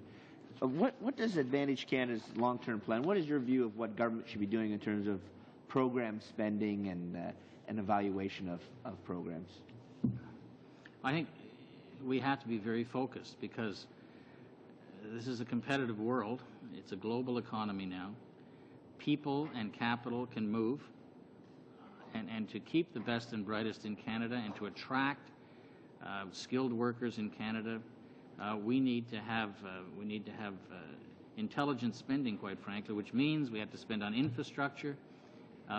What does Advantage Canada's long-term plan, what is your view of what government should be doing in terms of program spending and evaluation of programs? I think we have to be very focused because this is a competitive world. It's a global economy now. People and capital can move, and to keep the best and brightest in Canada and to attract skilled workers in Canada, we need to have intelligent spending, quite frankly, which means we have to spend on infrastructure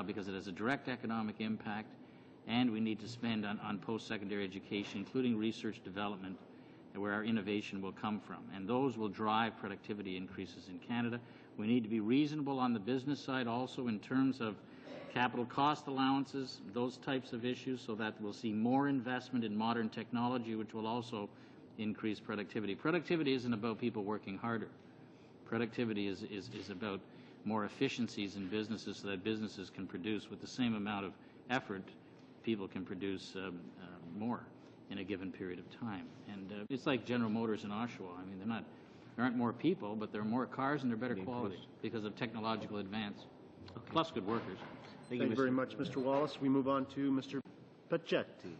because it has a direct economic impact, and we need to spend on post-secondary education, including research development, where our innovation will come from. And those will drive productivity increases in Canada. We need to be reasonable on the business side also in terms of capital cost allowances, those types of issues, so that we'll see more investment in modern technology, which will also increase productivity. Productivity isn't about people working harder. Productivity is about more efficiencies in businesses so that businesses can produce with the same amount of effort, people can produce more in a given period of time. And it's like General Motors in Oshawa. I mean, there aren't more people, but there are more cars and they're better quality because of technological advance, plus good workers. Thank you very much, Mr. Wallace. We move on to Mr. Pachetti.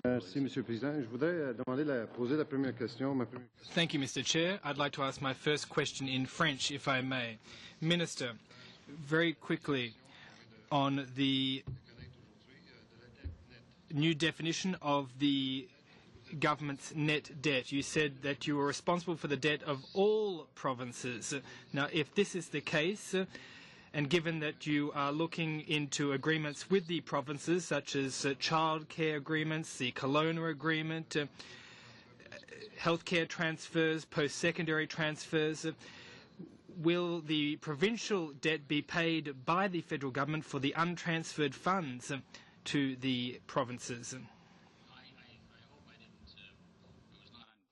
Merci, Monsieur le Président. Je voudrais poser la première question. Thank you, Mr. Chair. I'd like to ask my first question in French, if I may. Minister, very quickly on the new definition of the government's net debt. You said that you were responsible for the debt of all provinces. Now, if this is the case, and given that you are looking into agreements with the provinces, such as childcare agreements, the Kelowna agreement, healthcare transfers, post-secondary transfers, will the provincial debt be paid by the federal government for the untransferred funds to the provinces?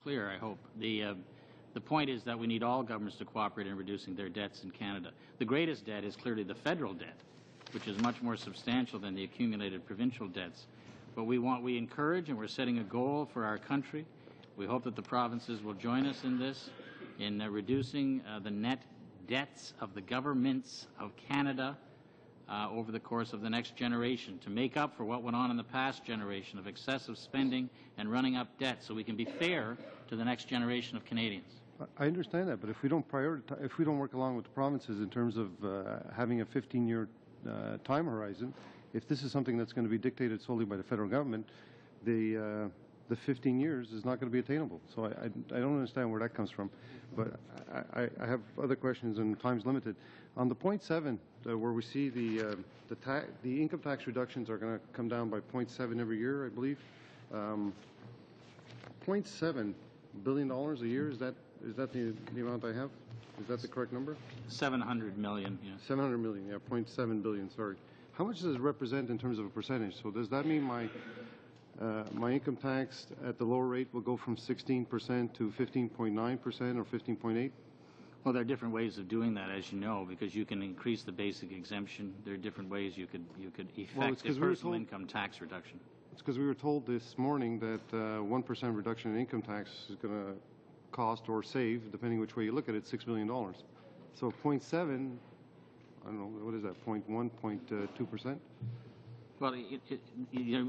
Clear, I hope. The point is that we need all governments to cooperate in reducing their debts in Canada. The greatest debt is clearly the federal debt, which is much more substantial than the accumulated provincial debts. But we encourage, and we're setting a goal for our country. We hope that the provinces will join us in this, in reducing the net debts of the governments of Canada over the course of the next generation, to make up for what went on in the past generation of excessive spending and running up debt, so we can be fair to the next generation of Canadians. I understand that, but if we don't prioritize, if we don't work along with the provinces in terms of having a 15-year time horizon, if this is something that's going to be dictated solely by the federal government, the 15 years is not going to be attainable. So I don't understand where that comes from. But I have other questions, and time's limited. On the point 7, where we see the income tax reductions are going to come down by 0.7 every year, I believe. $0.7 billion a year, is that the amount I have? Is that the correct number? 700 million, yeah. 700 million, yeah, 0.7 billion, sorry. How much does it represent in terms of a percentage? So does that mean my income tax at the lower rate will go from 16% to 15.9% or 15.8%? Well, there are different ways of doing that, as you know, because you can increase the basic exemption. There are different ways you could effect a personal income tax reduction. It's because we were told this morning that 1% reduction in income tax is going to cost or save, depending which way you look at it, $6 million. So 0.7, I don't know, what is that, 0.1, 0.2%? Well,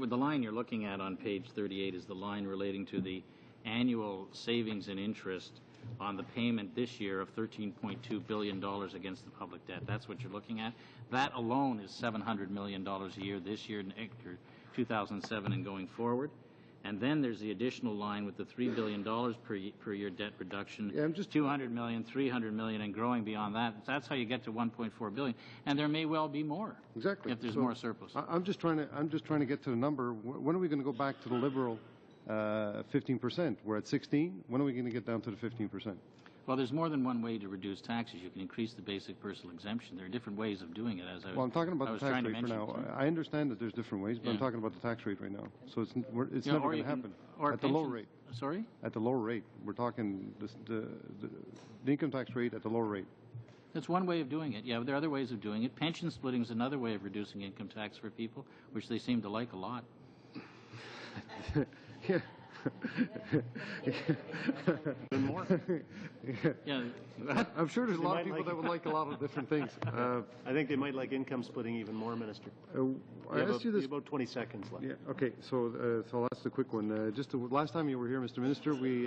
the line you're looking at on page 38 is the line relating to the annual savings and interest on the payment this year of $13.2 billion against the public debt. That's what you're looking at. That alone is $700 million a year this year, 2007 and going forward. And then there's the additional line with the $3 billion per year debt reduction, yeah, just $200 million, $300 million, and growing beyond that. That's how you get to $1.4 billion. And there may well be more. Exactly. If there's more surplus. I'm just trying to get to the number. When are we going to go back to the liberal 15%? We're at 16. When are we going to get down to the 15%? Well, there's more than one way to reduce taxes. You can increase the basic personal exemption. There are different ways of doing it. I'm talking about the tax rate for now. I understand that there's different ways, but I'm talking about the tax rate right now. So it's never going to happen at the low rate. Sorry? At the lower rate. We're talking the income tax rate at the lower rate. That's one way of doing it. Yeah, but there are other ways of doing it. Pension splitting is another way of reducing income tax for people, which they seem to like a lot. Yeah. Even more. Yeah. I'm sure there's a lot of people that would like a lot of different things. I think they might like income splitting even more, Minister. I asked you this. About 20 seconds left. Yeah. Okay. So I'll ask the quick one. Just the last time you were here, Mr. Minister, we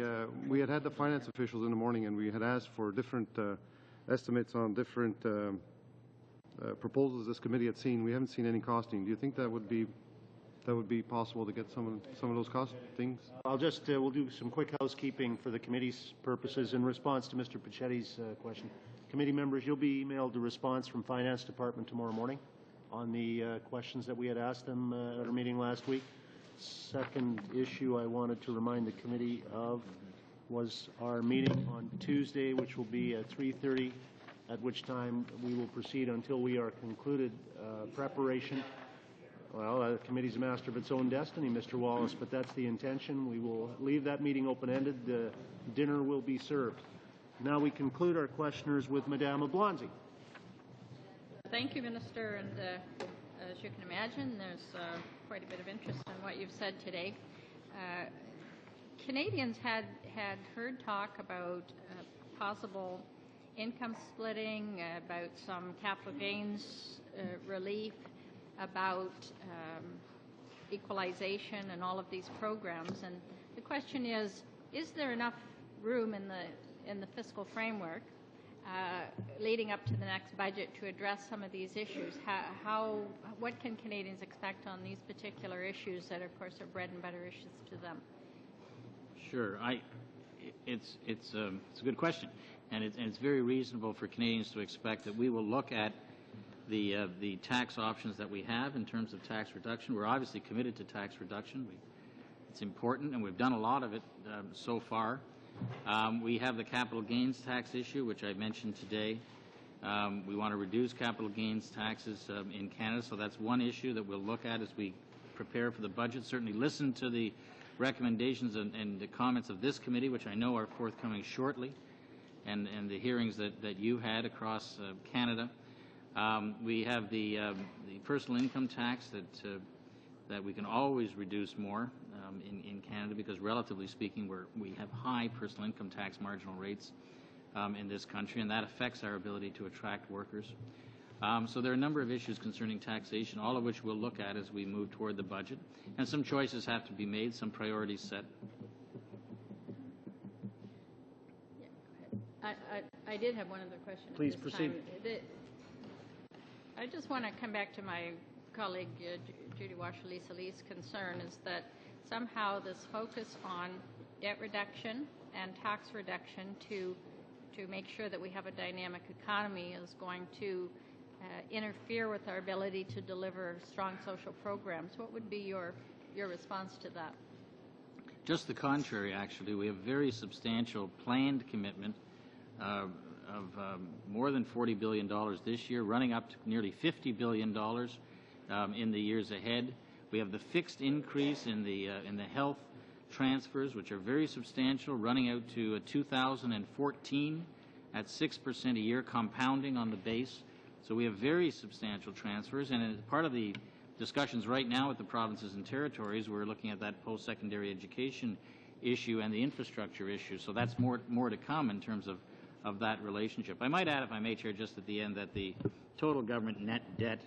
had the finance officials in the morning, and we had asked for different estimates on different proposals this committee had seen. We haven't seen any costing. Do you think that would be possible to get some of those cost things? I'll just we'll do some quick housekeeping for the committee's purposes in response to Mr. Picchetti's question. Committee members, you'll be emailed the response from Finance Department tomorrow morning on the questions that we had asked them at our meeting last week. Second issue I wanted to remind the committee of was our meeting on Tuesday, which will be at 3:30, at which time we will proceed until we are concluded preparation. Well, the committee's a master of its own destiny, Mr. Wallace, but that's the intention. We will leave that meeting open-ended. Dinner will be served. Now we conclude our questioners with Madame Oblonsky. Thank you, Minister, and as you can imagine, there's quite a bit of interest in what you've said today. Canadians had heard talk about possible income splitting, about some capital gains relief, about equalization and all of these programs. And the question is there enough room in the fiscal framework leading up to the next budget to address some of these issues? What can Canadians expect on these particular issues that, of course, are bread and butter issues to them? Sure. It's a good question, and it's very reasonable for Canadians to expect that we will look at the tax options that we have in terms of tax reduction. We're obviously committed to tax reduction. It's important, and we've done a lot of it so far. We have the capital gains tax issue, which I mentioned today. We want to reduce capital gains taxes in Canada, so that's one issue that we'll look at as we prepare for the budget. Certainly listen to the recommendations and the comments of this committee, which I know are forthcoming shortly, and the hearings that you had across Canada. We have the personal income tax that we can always reduce more in Canada, because relatively speaking we have high personal income tax marginal rates in this country, and that affects our ability to attract workers. So there are a number of issues concerning taxation, all of which we'll look at as we move toward the budget, and some choices have to be made, some priorities set. I did have one other question. Please proceed. I just want to come back to my colleague Judy Washer-Lisa-Lee's concern is that somehow this focus on debt reduction and tax reduction to make sure that we have a dynamic economy is going to interfere with our ability to deliver strong social programs. What would be your response to that? Just the contrary, actually. We have very substantial planned commitment of more than $40 billion this year, running up to nearly $50 billion in the years ahead. We have the fixed increase in the health transfers, which are very substantial, running out to 2014 at 6% a year, compounding on the base. So we have very substantial transfers, and as part of the discussions right now with the provinces and territories, we're looking at that post-secondary education issue and the infrastructure issue. So that's more to come in terms of that relationship. I might add, if I may, Chair, just at the end, that the total government net debt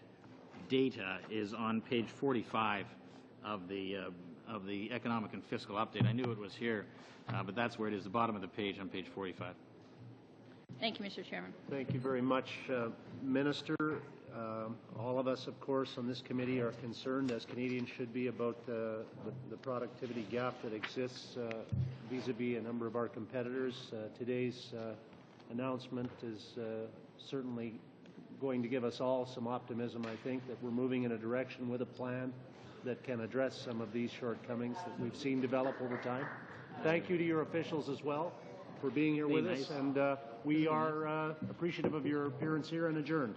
data is on page 45 of the economic and fiscal update. I knew it was here, but that's where it is, the bottom of the page on page 45. Thank you, Mr. Chairman. Thank you very much, Minister. All of us, of course, on this committee are concerned, as Canadians should be, about the productivity gap that exists vis-a-vis a number of our competitors. Today's announcement is certainly going to give us all some optimism, I think, that we're moving in a direction with a plan that can address some of these shortcomings that we've seen develop over time. Thank you to your officials as well for being here with us, and we are appreciative of your appearance here and adjourned.